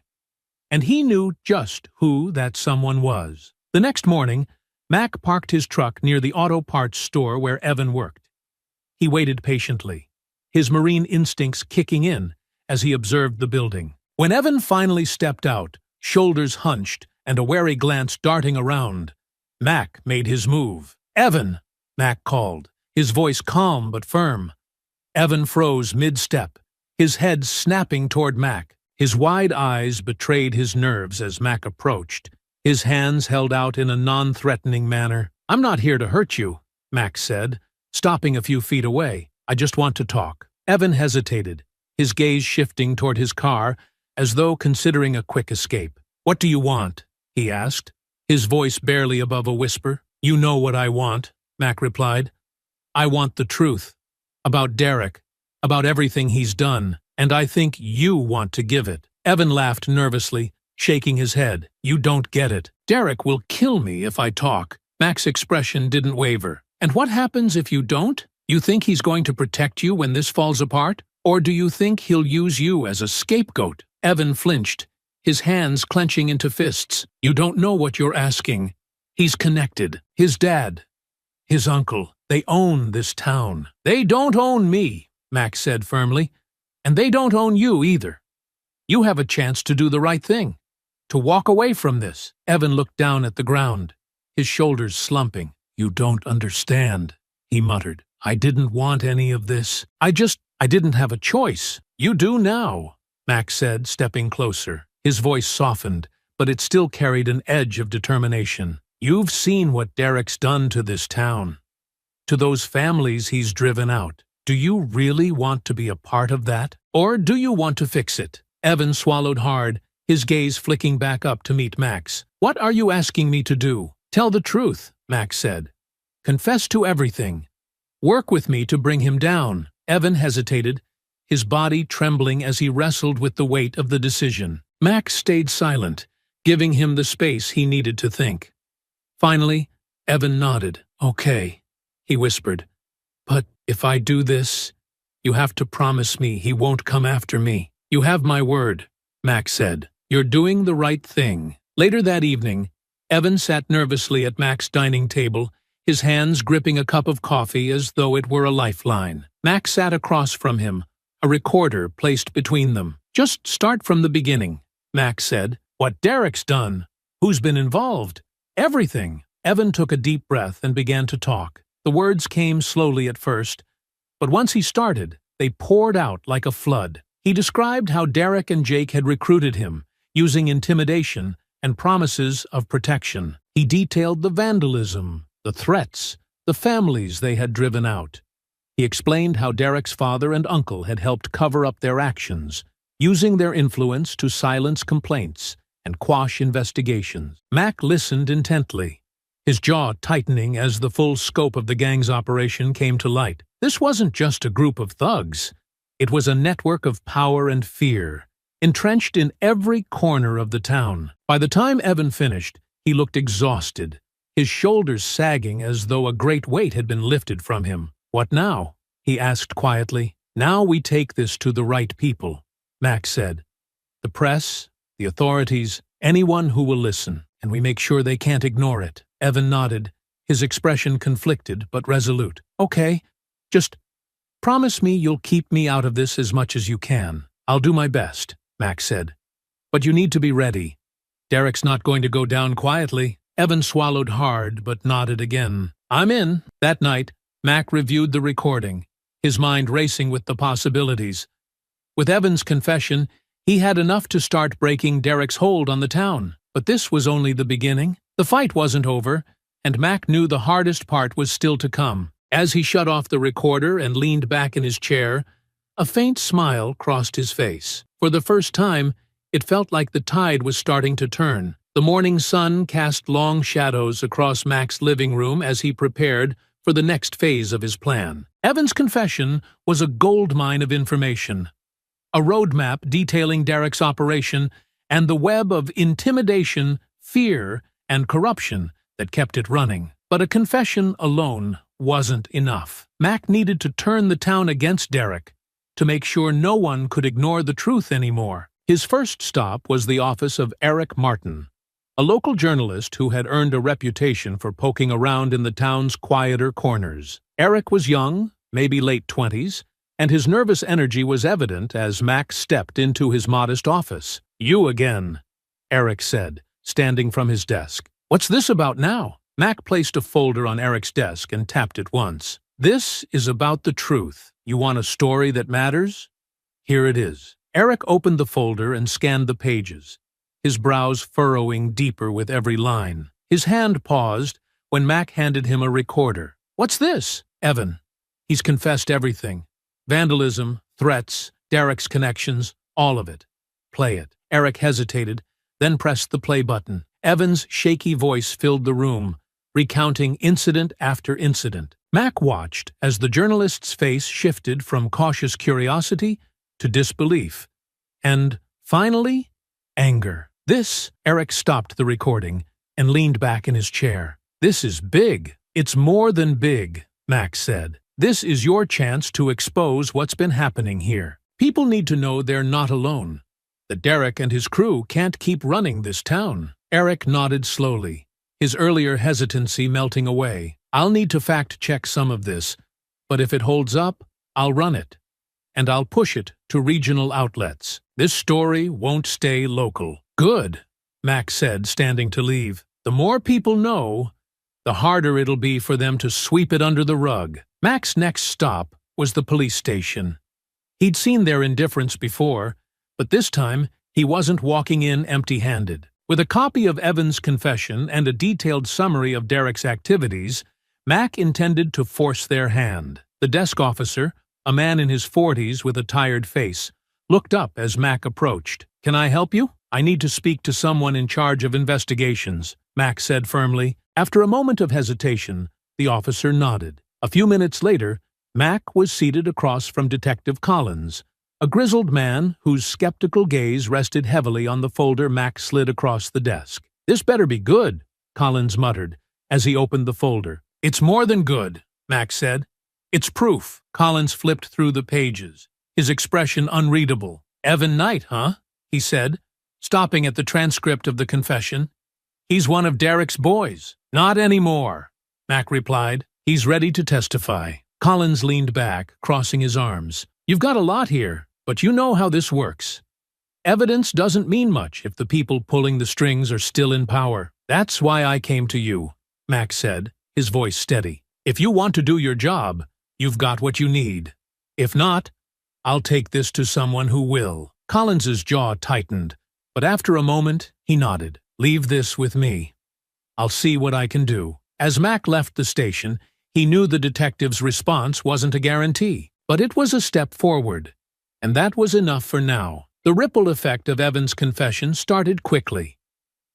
And he knew just who that someone was. The next morning, Mac parked his truck near the auto parts store where Evan worked. He waited patiently, his marine instincts kicking in as he observed the building. When Evan finally stepped out, shoulders hunched and a wary glance darting around, Mac made his move. "Evan!" Mac called, his voice calm but firm. Evan froze mid-step, his head snapping toward Mac. His wide eyes betrayed his nerves as Mac approached, his hands held out in a non-threatening manner. "I'm not here to hurt you," Mac said, stopping a few feet away. "I just want to talk." Evan hesitated, his gaze shifting toward his car as though considering a quick escape. "What do you want?" he asked, his voice barely above a whisper. "You know what I want," Mac replied. "I want the truth. About Derek, about everything he's done, and I think you want to give it." Evan laughed nervously, shaking his head. "You don't get it. Derek will kill me if I talk." Mac's expression didn't waver. "And what happens if you don't? You think he's going to protect you when this falls apart? Or do you think he'll use you as a scapegoat?" Evan flinched, his hands clenching into fists. "You don't know what you're asking. He's connected. His dad, his uncle, they own this town." "They don't own me," Mac said firmly. "And they don't own you either. You have a chance to do the right thing, to walk away from this." Evan looked down at the ground, his shoulders slumping. "You don't understand," he muttered. "I didn't want any of this. I didn't have a choice." "You do now," Mac said, stepping closer. His voice softened, but it still carried an edge of determination. "You've seen what Derek's done to this town, to those families he's driven out. Do you really want to be a part of that? Or do you want to fix it?" Evan swallowed hard, his gaze flicking back up to meet Mac's. "What are you asking me to do?" "Tell the truth," Mac said, Confess to everything. Work with me to bring him down." Evan hesitated, his body trembling as he wrestled with the weight of the decision. Max stayed silent, giving him the space he needed to think. Finally, Evan nodded. "Okay," he whispered. "But if I do this, you have to promise me he won't come after me." "You have my word," Max said. "You're doing the right thing." Later that evening, Evan sat nervously at Max's dining table, his hands gripping a cup of coffee as though it were a lifeline. Max sat across from him, a recorder placed between them. "Just start from the beginning," Max said. "What Derek's done, who's been involved, everything." Evan took a deep breath and began to talk. The words came slowly at first, but once he started, they poured out like a flood. He described how Derek and Jake had recruited him, using intimidation and promises of protection. He detailed the vandalism, the threats, the families they had driven out. He explained how Derek's father and uncle had helped cover up their actions, using their influence to silence complaints and quash investigations. Mac listened intently, his jaw tightening as the full scope of the gang's operation came to light. This wasn't just a group of thugs. It was a network of power and fear, entrenched in every corner of the town. By the time Evan finished, he looked exhausted, his shoulders sagging as though a great weight had been lifted from him. "What now?" he asked quietly. "Now we take this to the right people," Max said. "The press, the authorities, anyone who will listen, and we make sure they can't ignore it." Evan nodded, his expression conflicted but resolute. "Okay, just promise me you'll keep me out of this as much as you can." "I'll do my best," Max said. "But you need to be ready. Derek's not going to go down quietly." Evan swallowed hard but nodded again. "I'm in." That night, Mac reviewed the recording, his mind racing with the possibilities. With Evan's confession, he had enough to start breaking Derek's hold on the town. But this was only the beginning. The fight wasn't over, and Mac knew the hardest part was still to come. As he shut off the recorder and leaned back in his chair, a faint smile crossed his face. For the first time, it felt like the tide was starting to turn. The morning sun cast long shadows across Mac's living room as he prepared for the next phase of his plan. Evan's confession was a goldmine of information, a roadmap detailing Derek's operation and the web of intimidation, fear, and corruption that kept it running. But a confession alone wasn't enough. Mac needed to turn the town against Derek, to make sure no one could ignore the truth anymore. His first stop was the office of Eric Martin, a local journalist who had earned a reputation for poking around in the town's quieter corners. Eric was young, maybe late 20s, and his nervous energy was evident as Mac stepped into his modest office. "You again," Eric said, standing from his desk. "What's this about now?" Mac placed a folder on Eric's desk and tapped it once. "This is about the truth. You want a story that matters? Here it is." Eric opened the folder and scanned the pages, his brows furrowing deeper with every line. His hand paused when Mac handed him a recorder. "What's this?" "Evan. He's confessed everything. Vandalism, threats, Derek's connections, all of it. Play it." Eric hesitated, then pressed the play button. Evan's shaky voice filled the room, recounting incident after incident. Mac watched as the journalist's face shifted from cautious curiosity to disbelief, and, finally, anger. Eric stopped the recording and leaned back in his chair. "This is big." "It's more than big," Max said. "This is your chance to expose what's been happening here. People need to know they're not alone, that Derek and his crew can't keep running this town." Eric nodded slowly, his earlier hesitancy melting away. "I'll need to fact-check some of this, but if it holds up, I'll run it. And I'll push it to regional outlets. This story won't stay local." "Good," Max said, standing to leave. "The more people know, the harder it'll be for them to sweep it under the rug." Mac's next stop was the police station. He'd seen their indifference before, but this time he wasn't walking in empty-handed. With a copy of Evan's confession and a detailed summary of Derek's activities, Mac intended to force their hand. The desk officer, a man in his 40s with a tired face, looked up as Mac approached. "Can I help you?" "I need to speak to someone in charge of investigations," Mac said firmly. After a moment of hesitation, The officer nodded. A few minutes later, Mac was seated across from Detective Collins, a grizzled man whose skeptical gaze rested heavily on the folder Mac slid across the desk. "This better be good," Collins muttered as he opened the folder. "It's more than good," Mac said. "It's proof." Collins flipped through the pages, his expression unreadable. "Evan Knight, huh?" he said, stopping at the transcript of the confession. "He's one of Derek's boys." "Not anymore," Mac replied. "He's ready to testify." Collins leaned back, crossing his arms. "You've got a lot here, but you know how this works. Evidence doesn't mean much if the people pulling the strings are still in power. That's why I came to you," Mac said, his voice steady. "If you want to do your job, you've got what you need. If not, I'll take this to someone who will." Collins's jaw tightened, but after a moment, he nodded. "Leave this with me. I'll see what I can do." As Mac left the station, he knew the detective's response wasn't a guarantee, but it was a step forward, and that was enough for now. The ripple effect of Evan's confession started quickly.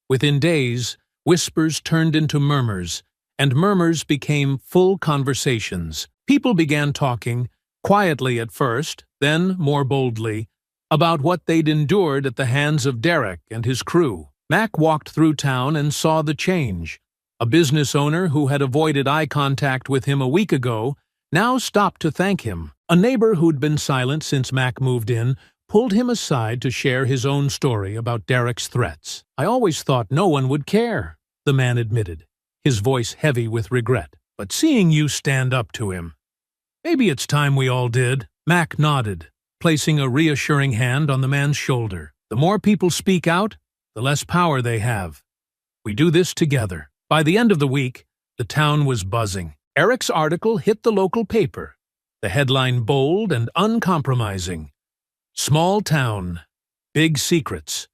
Within days, whispers turned into murmurs, and murmurs became full conversations. People began talking, quietly at first, then more boldly, about what they'd endured at the hands of Derek and his crew. Mac walked through town and saw the change. A business owner who had avoided eye contact with him a week ago now stopped to thank him. A neighbor who'd been silent since Mac moved in pulled him aside to share his own story about Derek's threats. "I always thought no one would care," the man admitted, his voice heavy with regret. "But seeing you stand up to him, maybe it's time we all did." Mac nodded, placing a reassuring hand on the man's shoulder. "The more people speak out, the less power they have. We do this together." By the end of the week, the town was buzzing. Eric's article hit the local paper, the headline bold and uncompromising. "Small Town, Big Secrets.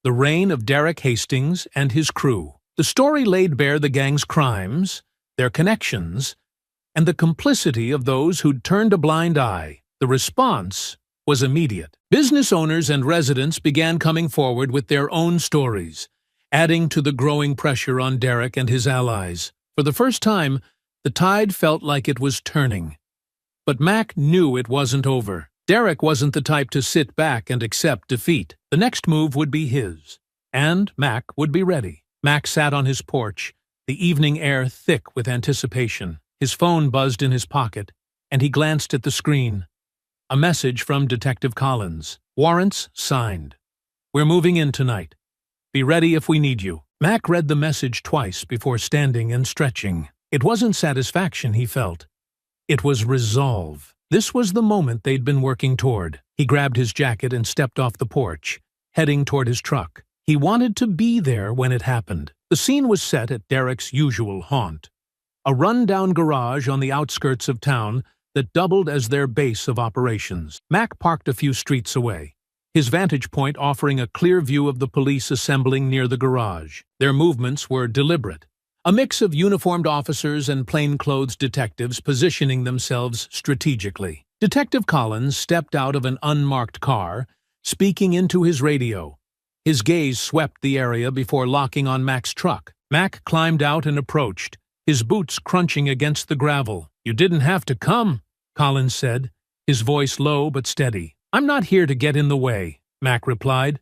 The Reign of Derek Hastings and His Crew." The story laid bare the gang's crimes, their connections, and the complicity of those who'd turned a blind eye. The response was immediate. Business owners and residents began coming forward with their own stories, adding to the growing pressure on Derek and his allies. For the first time, the tide felt like it was turning. But Mac knew it wasn't over. Derek wasn't the type to sit back and accept defeat. The next move would be his, and Mac would be ready. Mac sat on his porch, the evening air thick with anticipation. His phone buzzed in his pocket, and he glanced at the screen. A message from Detective Collins. "Warrants signed. We're moving in tonight. Be ready if we need you." Mac read the message twice before standing and stretching. It wasn't satisfaction he felt. It was resolve. This was the moment they'd been working toward. He grabbed his jacket and stepped off the porch, heading toward his truck. He wanted to be there when it happened. The scene was set at Derek's usual haunt, a run-down garage on the outskirts of town that doubled as their base of operations. Mac parked a few streets away, his vantage point offering a clear view of the police assembling near the garage. Their movements were deliberate, a mix of uniformed officers and plainclothes detectives positioning themselves strategically. Detective Collins stepped out of an unmarked car, speaking into his radio. His gaze swept the area before locking on Mac's truck. Mac climbed out and approached, his boots crunching against the gravel. "You didn't have to come," Collins said, his voice low but steady. "I'm not here to get in the way," Mac replied,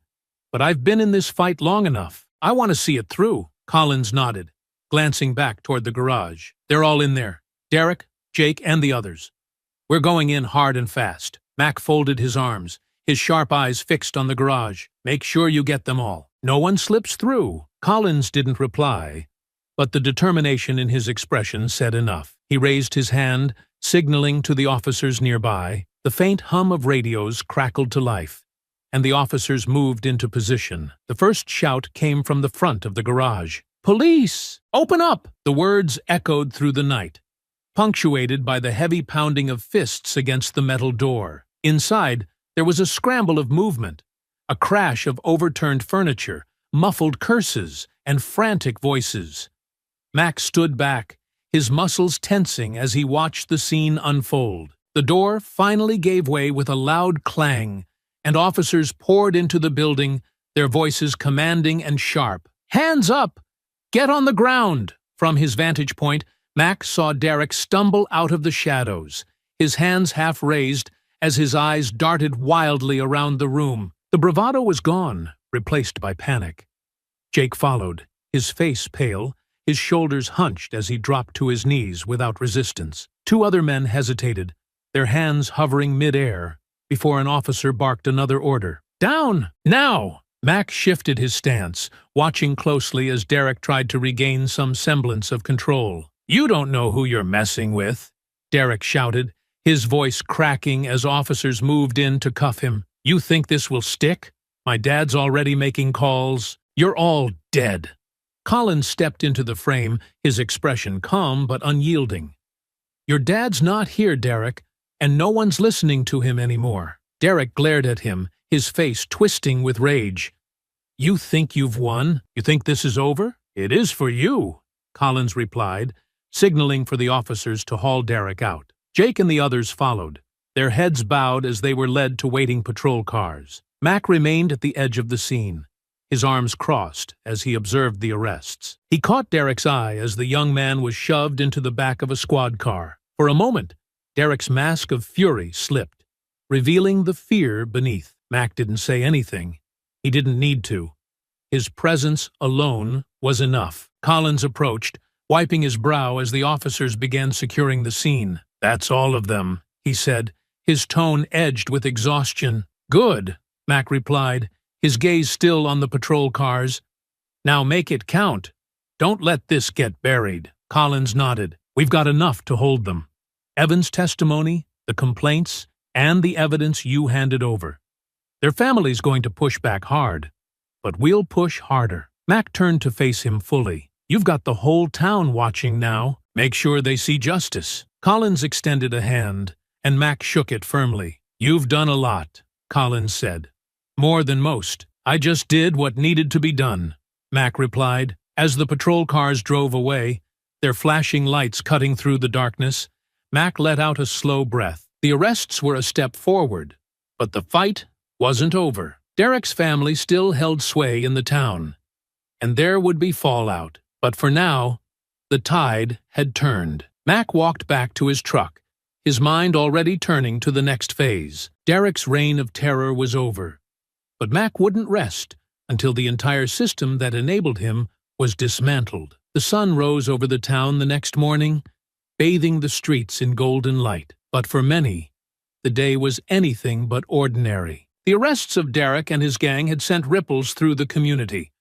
"but I've been in this fight long enough. I want to see it through." Collins nodded, glancing back toward the garage. "They're all in there. Derek, Jake, and the others. We're going in hard and fast." Mac folded his arms, his sharp eyes fixed on the garage. "Make sure you get them all. No one slips through." Collins didn't reply, but the determination in his expression said enough. He raised his hand, signaling to the officers nearby. The faint hum of radios crackled to life, and the officers moved into position. The first shout came from the front of the garage. "Police! Open up!" The words echoed through the night, punctuated by the heavy pounding of fists against the metal door. Inside, there was a scramble of movement, a crash of overturned furniture, muffled curses, and frantic voices. Mac stood back, his muscles tensing as he watched the scene unfold. The door finally gave way with a loud clang, and officers poured into the building, their voices commanding and sharp. "Hands up! Get on the ground!" From his vantage point, Mac saw Derek stumble out of the shadows, his hands half raised as his eyes darted wildly around the room. The bravado was gone, replaced by panic. Jake followed, his face pale, his shoulders hunched as he dropped to his knees without resistance. Two other men hesitated, their hands hovering mid-air, before an officer barked another order. "Down! Now!" Mac shifted his stance, watching closely as Derek tried to regain some semblance of control. "You don't know who you're messing with," Derek shouted, his voice cracking as officers moved in to cuff him. "You think this will stick? My dad's already making calls. You're all dead." Collins stepped into the frame, his expression calm but unyielding. "Your dad's not here, Derek, and no one's listening to him anymore." Derek glared at him, his face twisting with rage. "You think you've won? You think this is over? It is for you," Collins replied, signaling for the officers to haul Derek out. Jake and the others followed, their heads bowed as they were led to waiting patrol cars. Mac remained at the edge of the scene, his arms crossed as he observed the arrests. He caught Derek's eye as the young man was shoved into the back of a squad car. For a moment, Derek's mask of fury slipped, revealing the fear beneath. Mac didn't say anything. He didn't need to. His presence alone was enough. Collins approached, wiping his brow as the officers began securing the scene. "That's all of them," he said, his tone edged with exhaustion. "Good," Mac replied, his gaze still on the patrol cars. "Now make it count. Don't let this get buried." Collins nodded. "We've got enough to hold them. Evan's testimony, the complaints, and the evidence you handed over. Their family's going to push back hard, but we'll push harder." Mac turned to face him fully. "You've got the whole town watching now. Make sure they see justice." Collins extended a hand, and Mac shook it firmly. "You've done a lot," Collins said. "More than most. I just did what needed to be done," Mac replied. As the patrol cars drove away, their flashing lights cutting through the darkness, Mac let out a slow breath. The arrests were a step forward, but the fight wasn't over. Derek's family still held sway in the town, and there would be fallout. But for now, the tide had turned. Mac walked back to his truck, his mind already turning to the next phase. Derek's reign of terror was over, but Mac wouldn't rest until the entire system that enabled him was dismantled. The sun rose over the town the next morning, bathing the streets in golden light. But for many, the day was anything but ordinary. The arrests of Derek and his gang had sent ripples through the community,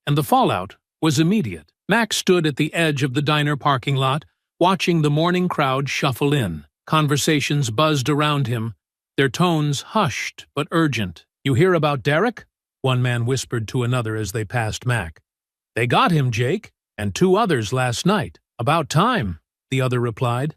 and the fallout was immediate. Mac stood at the edge of the diner parking lot, watching the morning crowd shuffle in. Conversations buzzed around him, their tones hushed but urgent. "You hear about Derek?" one man whispered to another as they passed Mac. "They got him, Jake, and 2 others last night." "About time," the other replied.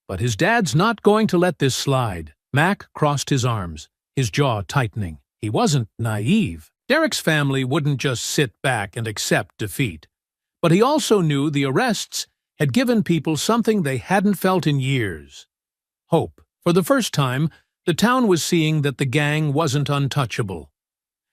"But his dad's not going to let this slide." Mac crossed his arms, his jaw tightening. He wasn't naive. Derek's family wouldn't just sit back and accept defeat. But he also knew the arrests had given people something they hadn't felt in years: hope. For the first time, the town was seeing that the gang wasn't untouchable.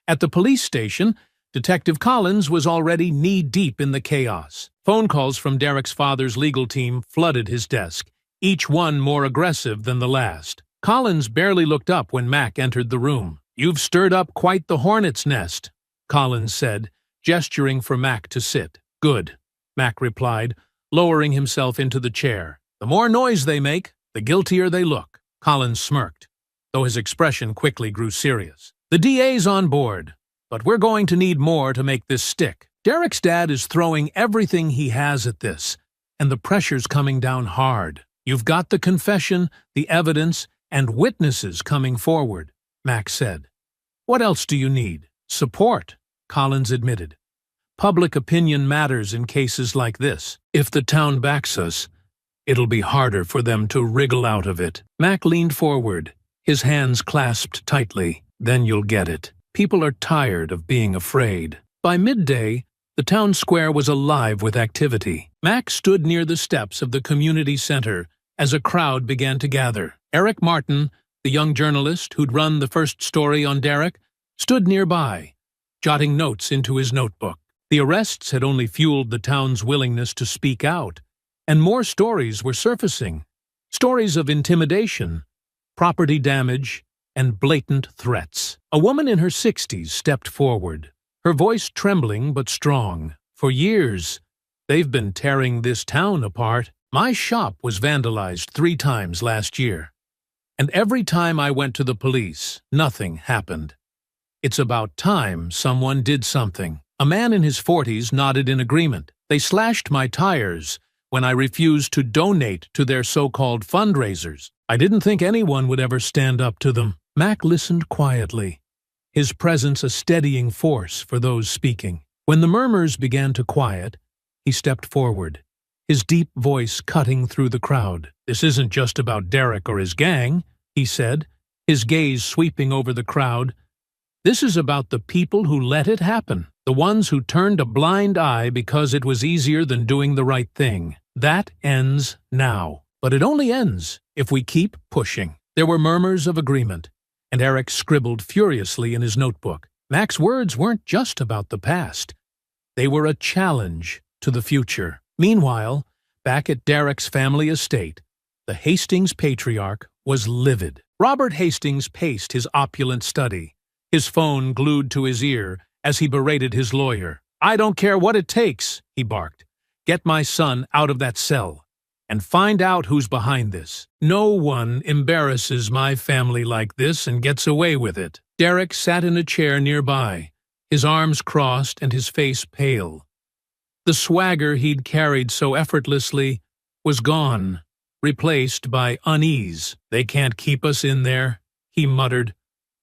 At the police station, Detective Collins was already knee-deep in the chaos. Phone calls from Derek's father's legal team flooded his desk, each one more aggressive than the last. Collins barely looked up when Mac entered the room. "You've stirred up quite the hornet's nest," Collins said, gesturing for Mac to sit. "Good," Mac replied, lowering himself into the chair. "The more noise they make, the guiltier they look." Collins smirked, though his expression quickly grew serious. "The DA's on board, but we're going to need more to make this stick. Derek's dad is throwing everything he has at this, and the pressure's coming down hard. You've got the confession, the evidence, and witnesses coming forward," Mac said. "What else do you need?" "Support," Collins admitted. "Public opinion matters in cases like this. If the town backs us, it'll be harder for them to wriggle out of it." Mac leaned forward, his hands clasped tightly. "Then you'll get it. People are tired of being afraid." By midday, the town square was alive with activity. Mac stood near the steps of the community center as a crowd began to gather. Eric Martin, the young journalist who'd run the first story on Derek, stood nearby, jotting notes into his notebook. The arrests had only fueled the town's willingness to speak out, And more stories were surfacing. Stories of intimidation, property damage, and blatant threats. A woman in her 60s stepped forward, her voice trembling but strong. For years, they've been tearing this town apart. My shop was vandalized 3 times last year. And every time I went to the police, nothing happened. It's about time someone did something. A man in his 40s nodded in agreement. They slashed my tires when I refused to donate to their so-called fundraisers. I didn't think anyone would ever stand up to them. Mac listened quietly, his presence a steadying force for those speaking. When the murmurs began to quiet, he stepped forward, his deep voice cutting through the crowd. "This isn't just about Derek or his gang," he said, his gaze sweeping over the crowd. "This is about the people who let it happen, the ones who turned a blind eye because it was easier than doing the right thing. That ends now. But it only ends if we keep pushing." There were murmurs of agreement, and Eric scribbled furiously in his notebook. Mac's words weren't just about the past. They were a challenge to the future. Meanwhile, back at Derek's family estate, the Hastings patriarch was livid. Robert Hastings paced his opulent study, his phone glued to his ear as he berated his lawyer. "I don't care what it takes," he barked. "Get my son out of that cell, and find out who's behind this. No one embarrasses my family like this and gets away with it." Derek sat in a chair nearby, his arms crossed and his face pale. The swagger he'd carried so effortlessly was gone, replaced by unease. "They can't keep us in there," he muttered,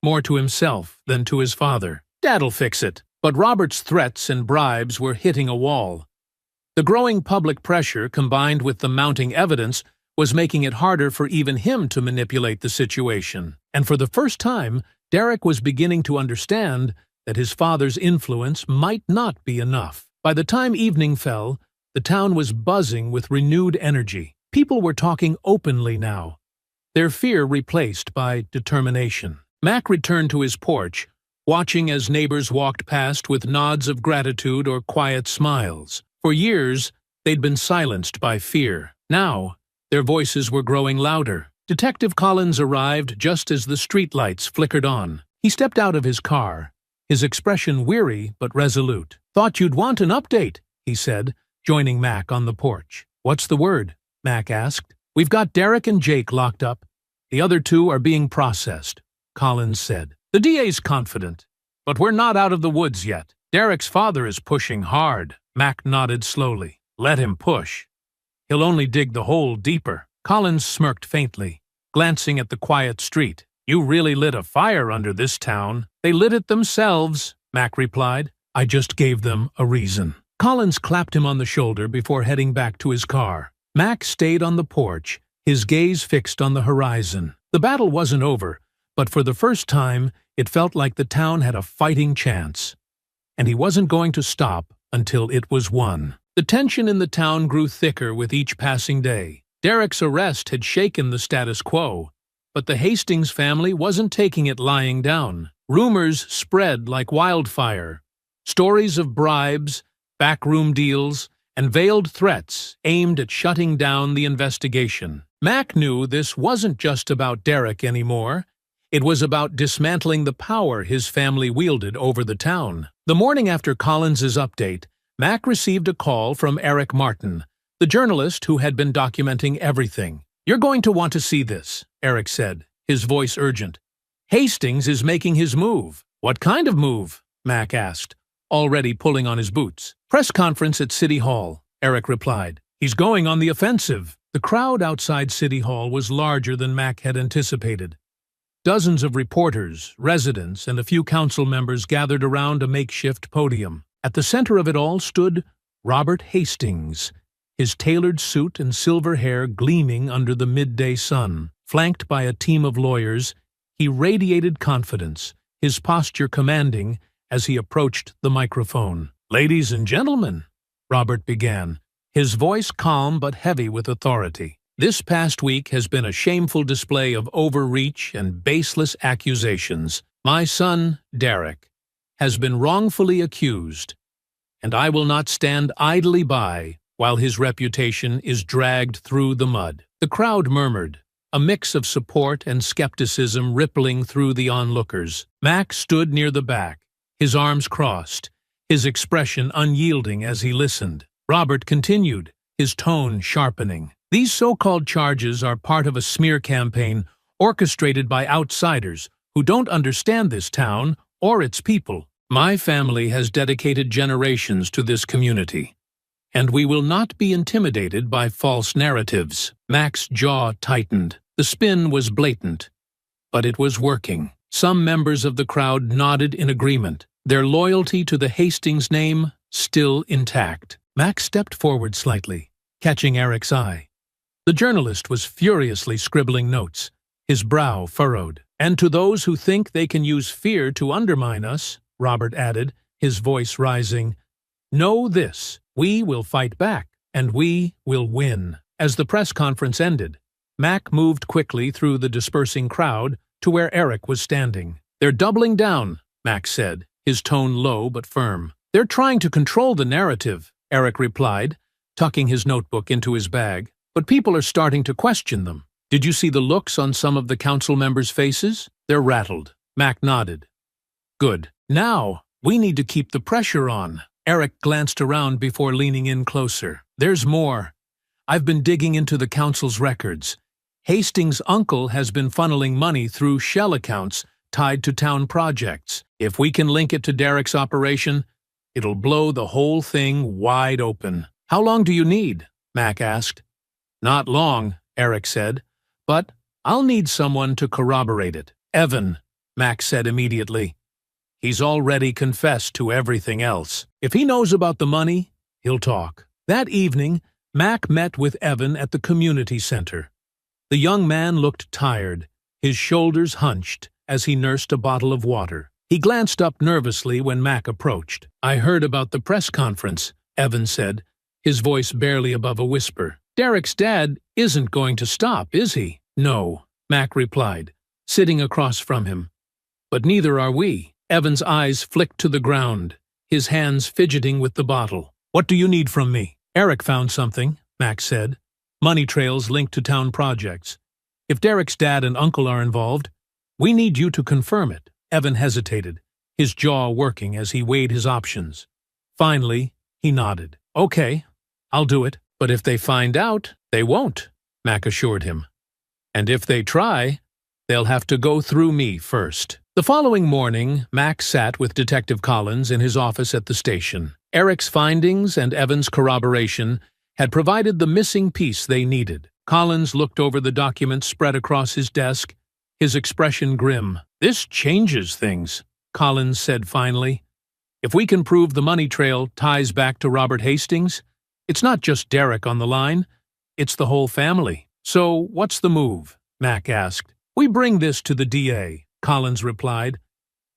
more to himself than to his father. "Dad'll fix it." But Robert's threats and bribes were hitting a wall. The growing public pressure, combined with the mounting evidence, was making it harder for even him to manipulate the situation. And for the first time, Derek was beginning to understand that his father's influence might not be enough. By the time evening fell, the town was buzzing with renewed energy. People were talking openly now, their fear replaced by determination. Mac returned to his porch, watching as neighbors walked past with nods of gratitude or quiet smiles. For years, they'd been silenced by fear. Now, their voices were growing louder. Detective Collins arrived just as the streetlights flickered on. He stepped out of his car, his expression weary but resolute. "Thought you'd want an update," he said, joining Mac on the porch. "What's the word?" Mac asked. "We've got Derek and Jake locked up. The other 2 are being processed," Collins said. "The DA's confident, but we're not out of the woods yet. Derek's father is pushing hard." Mac nodded slowly. "Let him push. He'll only dig the hole deeper." Collins smirked faintly, glancing at the quiet street. "You really lit a fire under this town." "They lit it themselves," Mac replied. "I just gave them a reason." Collins clapped him on the shoulder before heading back to his car. Mac stayed on the porch, his gaze fixed on the horizon. The battle wasn't over, but for the first time, it felt like the town had a fighting chance. And he wasn't going to stop until it was won. The tension in the town grew thicker with each passing day. Derek's arrest had shaken the status quo, but the Hastings family wasn't taking it lying down. Rumors spread like wildfire. Stories of bribes, backroom deals, and veiled threats aimed at shutting down the investigation. Mac knew this wasn't just about Derek anymore. It was about dismantling the power his family wielded over the town. The morning after Collins's update, Mac received a call from Eric Martin, the journalist who had been documenting everything. "You're going to want to see this," Eric said, his voice urgent. "Hastings is making his move." "What kind of move?" Mac asked, already pulling on his boots. "Press conference at City Hall," Eric replied. "He's going on the offensive." The crowd outside City Hall was larger than Mac had anticipated. Dozens of reporters, residents, and a few council members gathered around a makeshift podium. At the center of it all stood Robert Hastings, his tailored suit and silver hair gleaming under the midday sun. Flanked by a team of lawyers, he radiated confidence, his posture commanding as he approached the microphone. "Ladies and gentlemen," Robert began, his voice calm but heavy with authority. "This past week has been a shameful display of overreach and baseless accusations. My son, Derek, has been wrongfully accused, and I will not stand idly by while his reputation is dragged through the mud. The crowd murmured, a mix of support and skepticism rippling through the onlookers. Mac stood near the back, his arms crossed, his expression unyielding as he listened. Robert continued, his tone sharpening. These so-called charges are part of a smear campaign orchestrated by outsiders who don't understand this town or its people. My family has dedicated generations to this community, and we will not be intimidated by false narratives. Mac's jaw tightened. The spin was blatant, but it was working. Some members of the crowd nodded in agreement, their loyalty to the Hastings name still intact. Mac stepped forward slightly, catching Eric's eye. The journalist was furiously scribbling notes, his brow furrowed. And to those who think they can use fear to undermine us, Robert added, his voice rising, know this, we will fight back, and we will win. As the press conference ended, Mac moved quickly through the dispersing crowd to where Eric was standing. They're doubling down, Mac said, his tone low but firm. They're trying to control the narrative, Eric replied, tucking his notebook into his bag. But people are starting to question them. Did you see the looks on some of the council members' faces? They're rattled. Mac nodded. Good. Now, we need to keep the pressure on. Eric glanced around before leaning in closer. There's more. I've been digging into the council's records. Hastings' uncle has been funneling money through shell accounts tied to town projects. If we can link it to Derek's operation, it'll blow the whole thing wide open. How long do you need? Mac asked. Not long, Eric said, but I'll need someone to corroborate it. Evan, Mac said immediately. He's already confessed to everything else. If he knows about the money, he'll talk. That evening, Mac met with Evan at the community center. The young man looked tired, his shoulders hunched as he nursed a bottle of water. He glanced up nervously when Mac approached. I heard about the press conference, Evan said, his voice barely above a whisper. Derek's dad isn't going to stop, is he? No, Mac replied, sitting across from him. But neither are we. Evan's eyes flicked to the ground, his hands fidgeting with the bottle. What do you need from me? Eric found something, Mac said. Money trails linked to town projects. If Derek's dad and uncle are involved, we need you to confirm it. Evan hesitated, his jaw working as he weighed his options. Finally, he nodded. Okay, I'll do it. But if they find out, they won't, Mac assured him. And if they try, they'll have to go through me first. The following morning, Mac sat with Detective Collins in his office at the station. Eric's findings and Evan's corroboration had provided the missing piece they needed. Collins looked over the documents spread across his desk, his expression grim. This changes things, Collins said finally. If we can prove the money trail ties back to Robert Hastings, it's not just Derek on the line, it's the whole family. So what's the move? Mac asked. We bring this to the DA, Collins replied,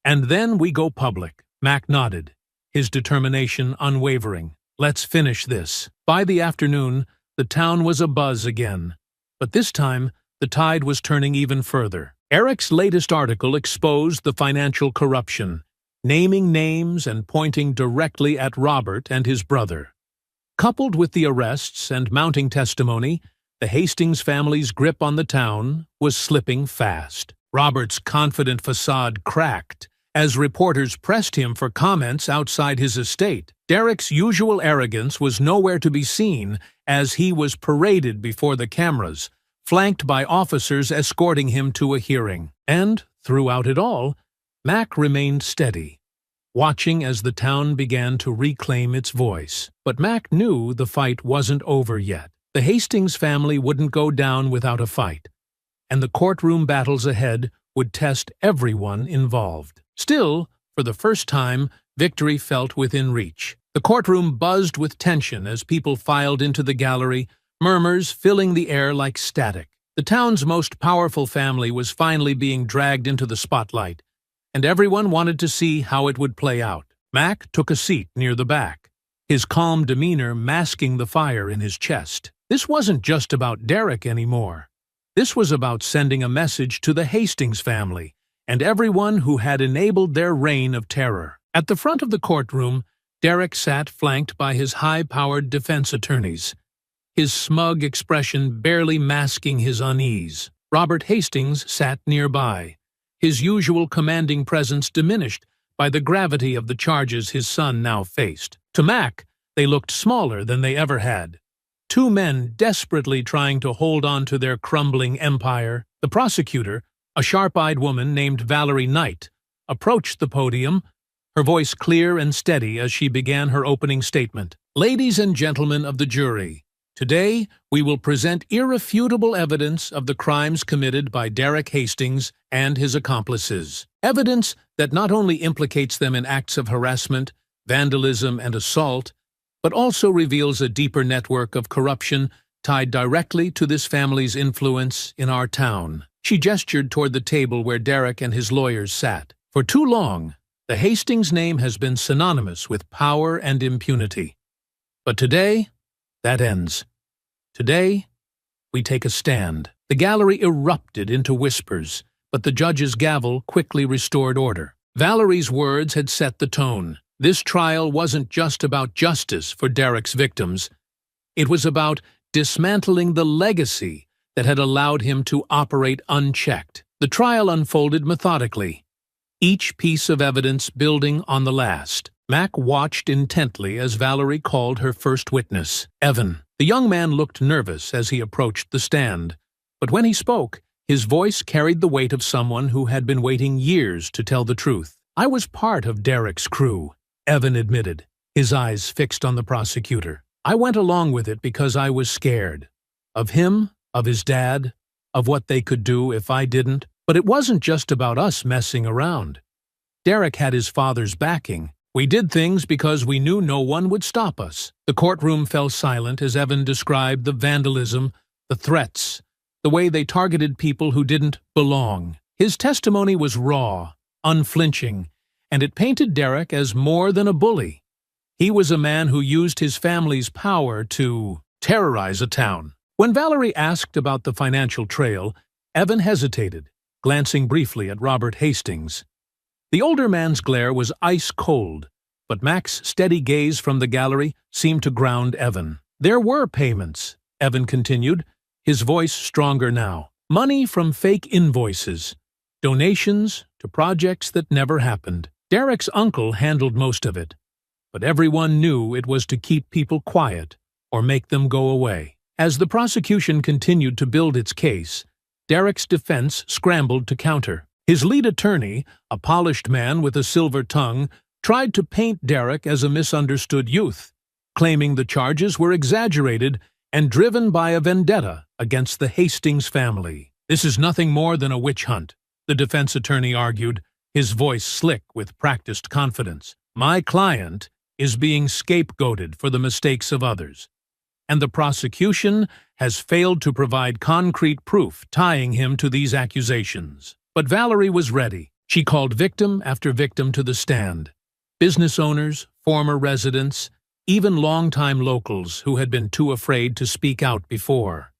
and then we go public. Mac nodded, his determination unwavering. Let's finish this. By the afternoon, the town was abuzz again, but this time the tide was turning even further. Eric's latest article exposed the financial corruption, naming names and pointing directly at Robert and his brother. Coupled with the arrests and mounting testimony, the Hastings family's grip on the town was slipping fast. Robert's confident facade cracked as reporters pressed him for comments outside his estate. Derek's usual arrogance was nowhere to be seen as he was paraded before the cameras, flanked by officers escorting him to a hearing. And, throughout it all, Mac remained steady, watching as the town began to reclaim its voice. But Mac knew the fight wasn't over yet. The Hastings family wouldn't go down without a fight, and the courtroom battles ahead would test everyone involved. Still, for the first time, victory felt within reach. The courtroom buzzed with tension as people filed into the gallery, murmurs filling the air like static. The town's most powerful family was finally being dragged into the spotlight, and everyone wanted to see how it would play out. Mac took a seat near the back, his calm demeanor masking the fire in his chest. This wasn't just about Derek anymore. This was about sending a message to the Hastings family and everyone who had enabled their reign of terror. At the front of the courtroom, Derek sat flanked by his high-powered defense attorneys, his smug expression barely masking his unease. Robert Hastings sat nearby, his usual commanding presence diminished by the gravity of the charges his son now faced. To Mac, they looked smaller than they ever had. Two men desperately trying to hold on to their crumbling empire. The prosecutor, a sharp-eyed woman named Valerie Knight, approached the podium, her voice clear and steady as she began her opening statement. "Ladies and gentlemen of the jury, today we will present irrefutable evidence of the crimes committed by Derek Hastings and his accomplices. Evidence that not only implicates them in acts of harassment, vandalism, and assault, but also reveals a deeper network of corruption tied directly to this family's influence in our town." She gestured toward the table where Derek and his lawyers sat. "For too long, the Hastings name has been synonymous with power and impunity. But today, that ends. Today, we take a stand." The gallery erupted into whispers, but the judge's gavel quickly restored order. Valerie's words had set the tone. This trial wasn't just about justice for Derek's victims. It was about dismantling the legacy that had allowed him to operate unchecked. The trial unfolded methodically, each piece of evidence building on the last. Mac watched intently as Valerie called her first witness, Evan. The young man looked nervous as he approached the stand, but when he spoke, his voice carried the weight of someone who had been waiting years to tell the truth. "I was part of Derek's crew," Evan admitted, his eyes fixed on the prosecutor. "I went along with it because I was scared. Of him, of his dad, of what they could do if I didn't. But it wasn't just about us messing around. Derek had his father's backing. We did things because we knew no one would stop us." The courtroom fell silent as Evan described the vandalism, the threats, the way they targeted people who didn't belong. His testimony was raw, unflinching, and it painted Derek as more than a bully. He was a man who used his family's power to terrorize a town. When Valerie asked about the financial trail, Evan hesitated, glancing briefly at Robert Hastings. The older man's glare was ice-cold, but Mac's steady gaze from the gallery seemed to ground Evan. "There were payments," Evan continued, his voice stronger now. "Money from fake invoices, donations to projects that never happened. Derek's uncle handled most of it, but everyone knew it was to keep people quiet or make them go away." As the prosecution continued to build its case, Derek's defense scrambled to counter. His lead attorney, a polished man with a silver tongue, tried to paint Derek as a misunderstood youth, claiming the charges were exaggerated and driven by a vendetta against the Hastings family. "This is nothing more than a witch hunt," the defense attorney argued, his voice slick with practiced confidence. "My client is being scapegoated for the mistakes of others, and the prosecution has failed to provide concrete proof tying him to these accusations." But Valerie was ready. She called victim after victim to the stand. Business owners, former residents, even longtime locals who had been too afraid to speak out before.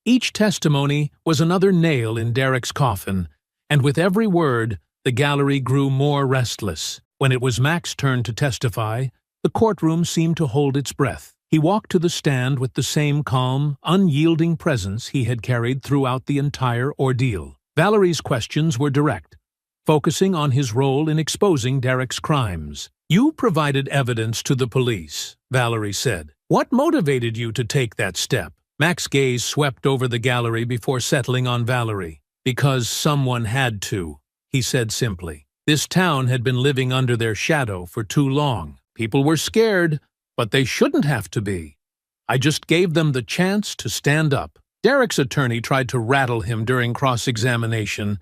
Each testimony was another nail in Derek's coffin, and with every word, the gallery grew more restless. When it was Mac's turn to testify, the courtroom seemed to hold its breath. He walked to the stand with the same calm, unyielding presence he had carried throughout the entire ordeal. Valerie's questions were direct, focusing on his role in exposing Derek's crimes. "You provided evidence to the police," Valerie said. "What motivated you to take that step?" Mac's gaze swept over the gallery before settling on Valerie. "Because someone had to," he said simply. This town had been living under their shadow for too long. People were scared, but they shouldn't have to be. I just gave them the chance to stand up. Derek's attorney tried to rattle him during cross-examination,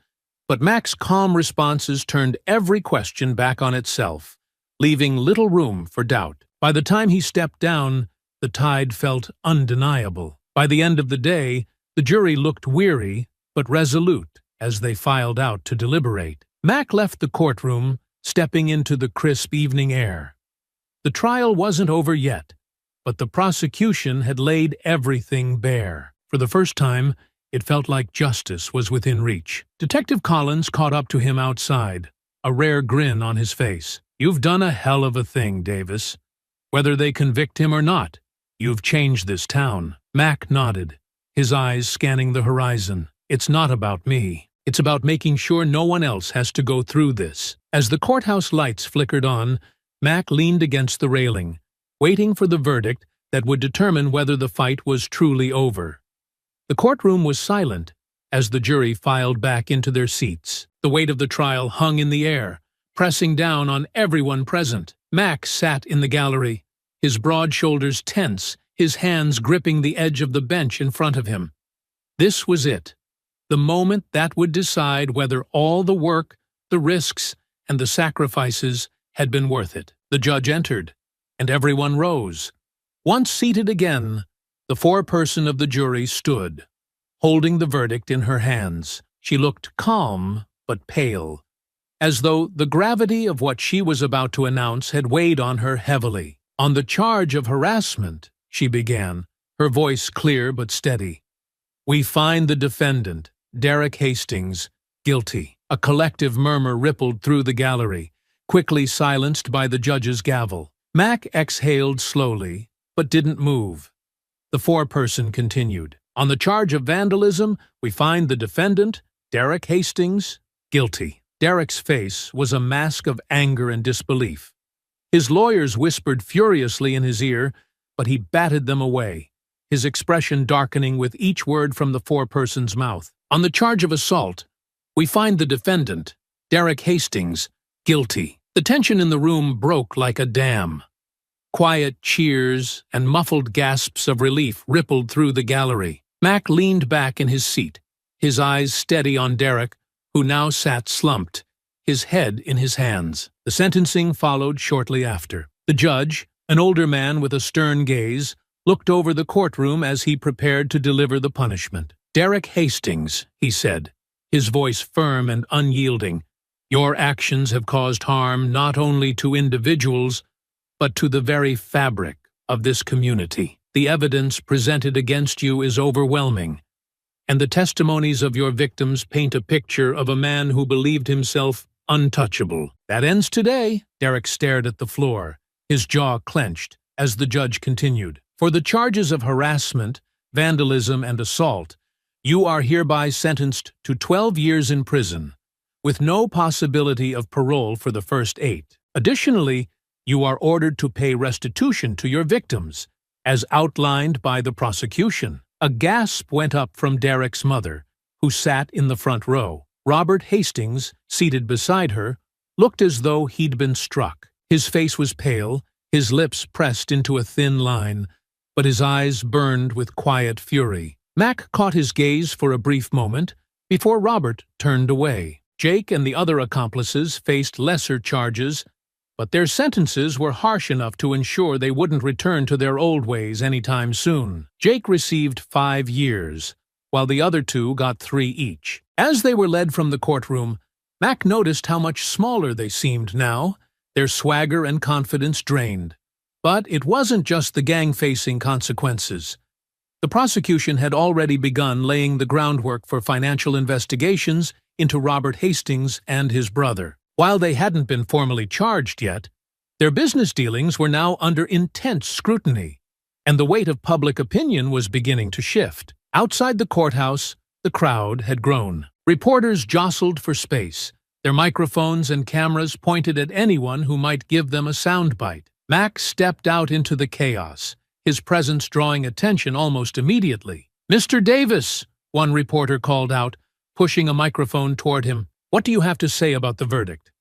but Mac's calm responses turned every question back on itself, leaving little room for doubt. By the time he stepped down, the tide felt undeniable. By the end of the day, the jury looked weary but resolute as they filed out to deliberate. Mac left the courtroom, stepping into the crisp evening air. The trial wasn't over yet, but the prosecution had laid everything bare. For the first time, it felt like justice was within reach. Detective Collins caught up to him outside, a rare grin on his face. "You've done a hell of a thing, Davis. Whether they convict him or not, you've changed this town." Mac nodded, his eyes scanning the horizon. "It's not about me. It's about making sure no one else has to go through this." As the courthouse lights flickered on, Mac leaned against the railing, waiting for the verdict that would determine whether the fight was truly over. The courtroom was silent as the jury filed back into their seats. The weight of the trial hung in the air, pressing down on everyone present. Mac sat in the gallery, his broad shoulders tense, his hands gripping the edge of the bench in front of him. This was it, the moment that would decide whether all the work, the risks, and the sacrifices had been worth it. The judge entered, and everyone rose. Once seated again, the foreperson of the jury stood, holding the verdict in her hands. She looked calm but pale, as though the gravity of what she was about to announce had weighed on her heavily. "On the charge of harassment," she began, her voice clear but steady, "we find the defendant, Derek Hastings, guilty." A collective murmur rippled through the gallery, quickly silenced by the judge's gavel. Mac exhaled slowly, but didn't move. The foreperson continued. "On the charge of vandalism, we find the defendant, Derek Hastings, guilty." Derek's face was a mask of anger and disbelief. His lawyers whispered furiously in his ear, but he batted them away, his expression darkening with each word from the foreperson's mouth. "On the charge of assault, we find the defendant, Derek Hastings, guilty." The tension in the room broke like a dam. Quiet cheers and muffled gasps of relief rippled through the gallery. Mac leaned back in his seat, his eyes steady on Derek, who now sat slumped, his head in his hands. The sentencing followed shortly after. The judge, an older man with a stern gaze, looked over the courtroom as he prepared to deliver the punishment. "Derek Hastings," he said, his voice firm and unyielding, "your actions have caused harm not only to individuals, but to the very fabric of this community. The evidence presented against you is overwhelming, and the testimonies of your victims paint a picture of a man who believed himself untouchable. That ends today." Derek stared at the floor, his jaw clenched, as the judge continued. "For the charges of harassment, vandalism, and assault, you are hereby sentenced to 12 years in prison, with no possibility of parole for the first 8. Additionally, you are ordered to pay restitution to your victims, as outlined by the prosecution." A gasp went up from Derek's mother, who sat in the front row. Robert Hastings, seated beside her, looked as though he'd been struck. His face was pale, his lips pressed into a thin line, but his eyes burned with quiet fury. Mac caught his gaze for a brief moment before Robert turned away. Jake and the other accomplices faced lesser charges, but their sentences were harsh enough to ensure they wouldn't return to their old ways anytime soon. Jake received 5 years, while the other 2 got 3 each. As they were led from the courtroom, Mac noticed how much smaller they seemed now, their swagger and confidence drained. But it wasn't just the gang-facing consequences. The prosecution had already begun laying the groundwork for financial investigations into Robert Hastings and his brother. While they hadn't been formally charged yet, their business dealings were now under intense scrutiny, and the weight of public opinion was beginning to shift. Outside the courthouse, the crowd had grown. Reporters jostled for space, their microphones and cameras pointed at anyone who might give them a soundbite. Mac stepped out into the chaos, his presence drawing attention almost immediately. "Mr. Davis," one reporter called out, pushing a microphone toward him. "What do you have to say about the verdict?"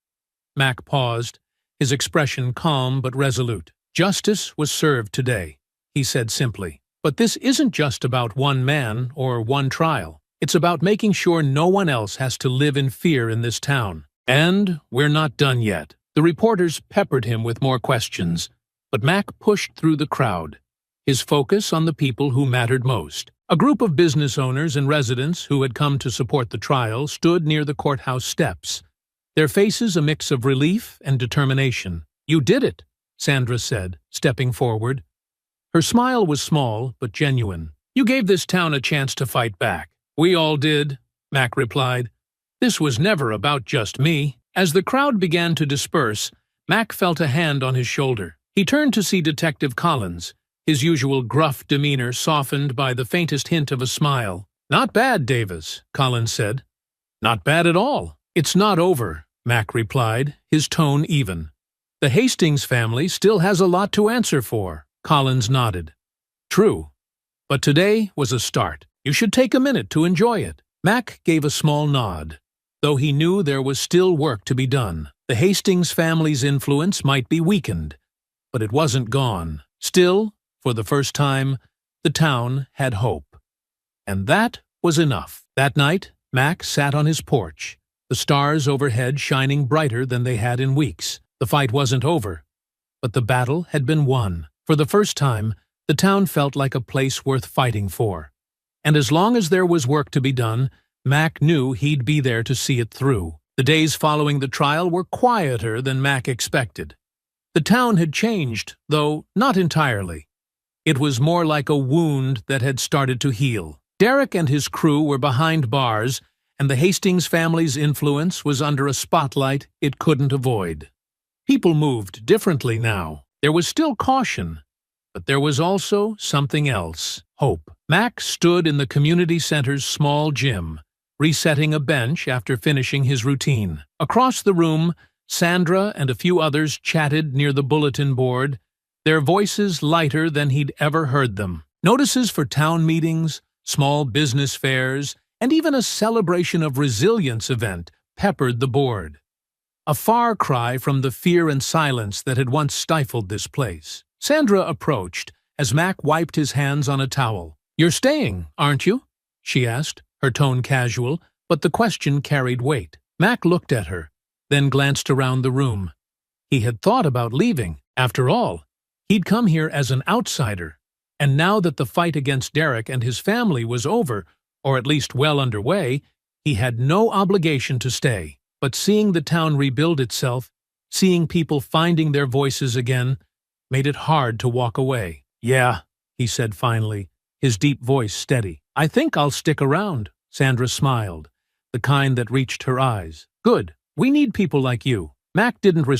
Mac paused, his expression calm but resolute. "Justice was served today," he said simply. "But this isn't just about one man or one trial. It's about making sure no one else has to live in fear in this town. And we're not done yet." The reporters peppered him with more questions, but Mac pushed through the crowd, his focus on the people who mattered most. A group of business owners and residents who had come to support the trial stood near the courthouse steps, their faces a mix of relief and determination. "You did it," Sandra said, stepping forward. Her smile was small but genuine. "You gave this town a chance to fight back." "We all did," Mac replied. "This was never about just me." As the crowd began to disperse, Mac felt a hand on his shoulder. He turned to see Detective Collins, his usual gruff demeanor softened by the faintest hint of a smile. "Not bad, Davis," Collins said. "Not bad at all." "It's not over," Mac replied, his tone even. "The Hastings family still has a lot to answer for." Collins nodded. "True. But today was a start. You should take a minute to enjoy it." Mac gave a small nod, though he knew there was still work to be done. The Hastings family's influence might be weakened, but it wasn't gone. Still, for the first time, the town had hope. And that was enough. That night, Mac sat on his porch, the stars overhead shining brighter than they had in weeks. The fight wasn't over, but the battle had been won. For the first time, the town felt like a place worth fighting for. And as long as there was work to be done, Mac knew he'd be there to see it through. The days following the trial were quieter than Mac expected. The town had changed, though not entirely. It was more like a wound that had started to heal. Derek and his crew were behind bars, and the Hastings family's influence was under a spotlight it couldn't avoid. People moved differently now. There was still caution, but there was also something else: hope. Mac stood in the community center's small gym, resetting a bench after finishing his routine. Across the room, Sandra and a few others chatted near the bulletin board, their voices lighter than he'd ever heard them. Notices for town meetings, small business fairs, and even a celebration of resilience event peppered the board. A far cry from the fear and silence that had once stifled this place. Sandra approached as Mac wiped his hands on a towel. "You're staying, aren't you?" she asked, her tone casual, but the question carried weight. Mac looked at her, then glanced around the room. He had thought about leaving. After all, he'd come here as an outsider, and now that the fight against Derek and his family was over, or at least well underway, he had no obligation to stay. But seeing the town rebuild itself, seeing people finding their voices again, made it hard to walk away. "Yeah," he said finally, his deep voice steady. "I think I'll stick around." Sandra smiled, the kind that reached her eyes. "Good. We need people like you." Mac didn't respond.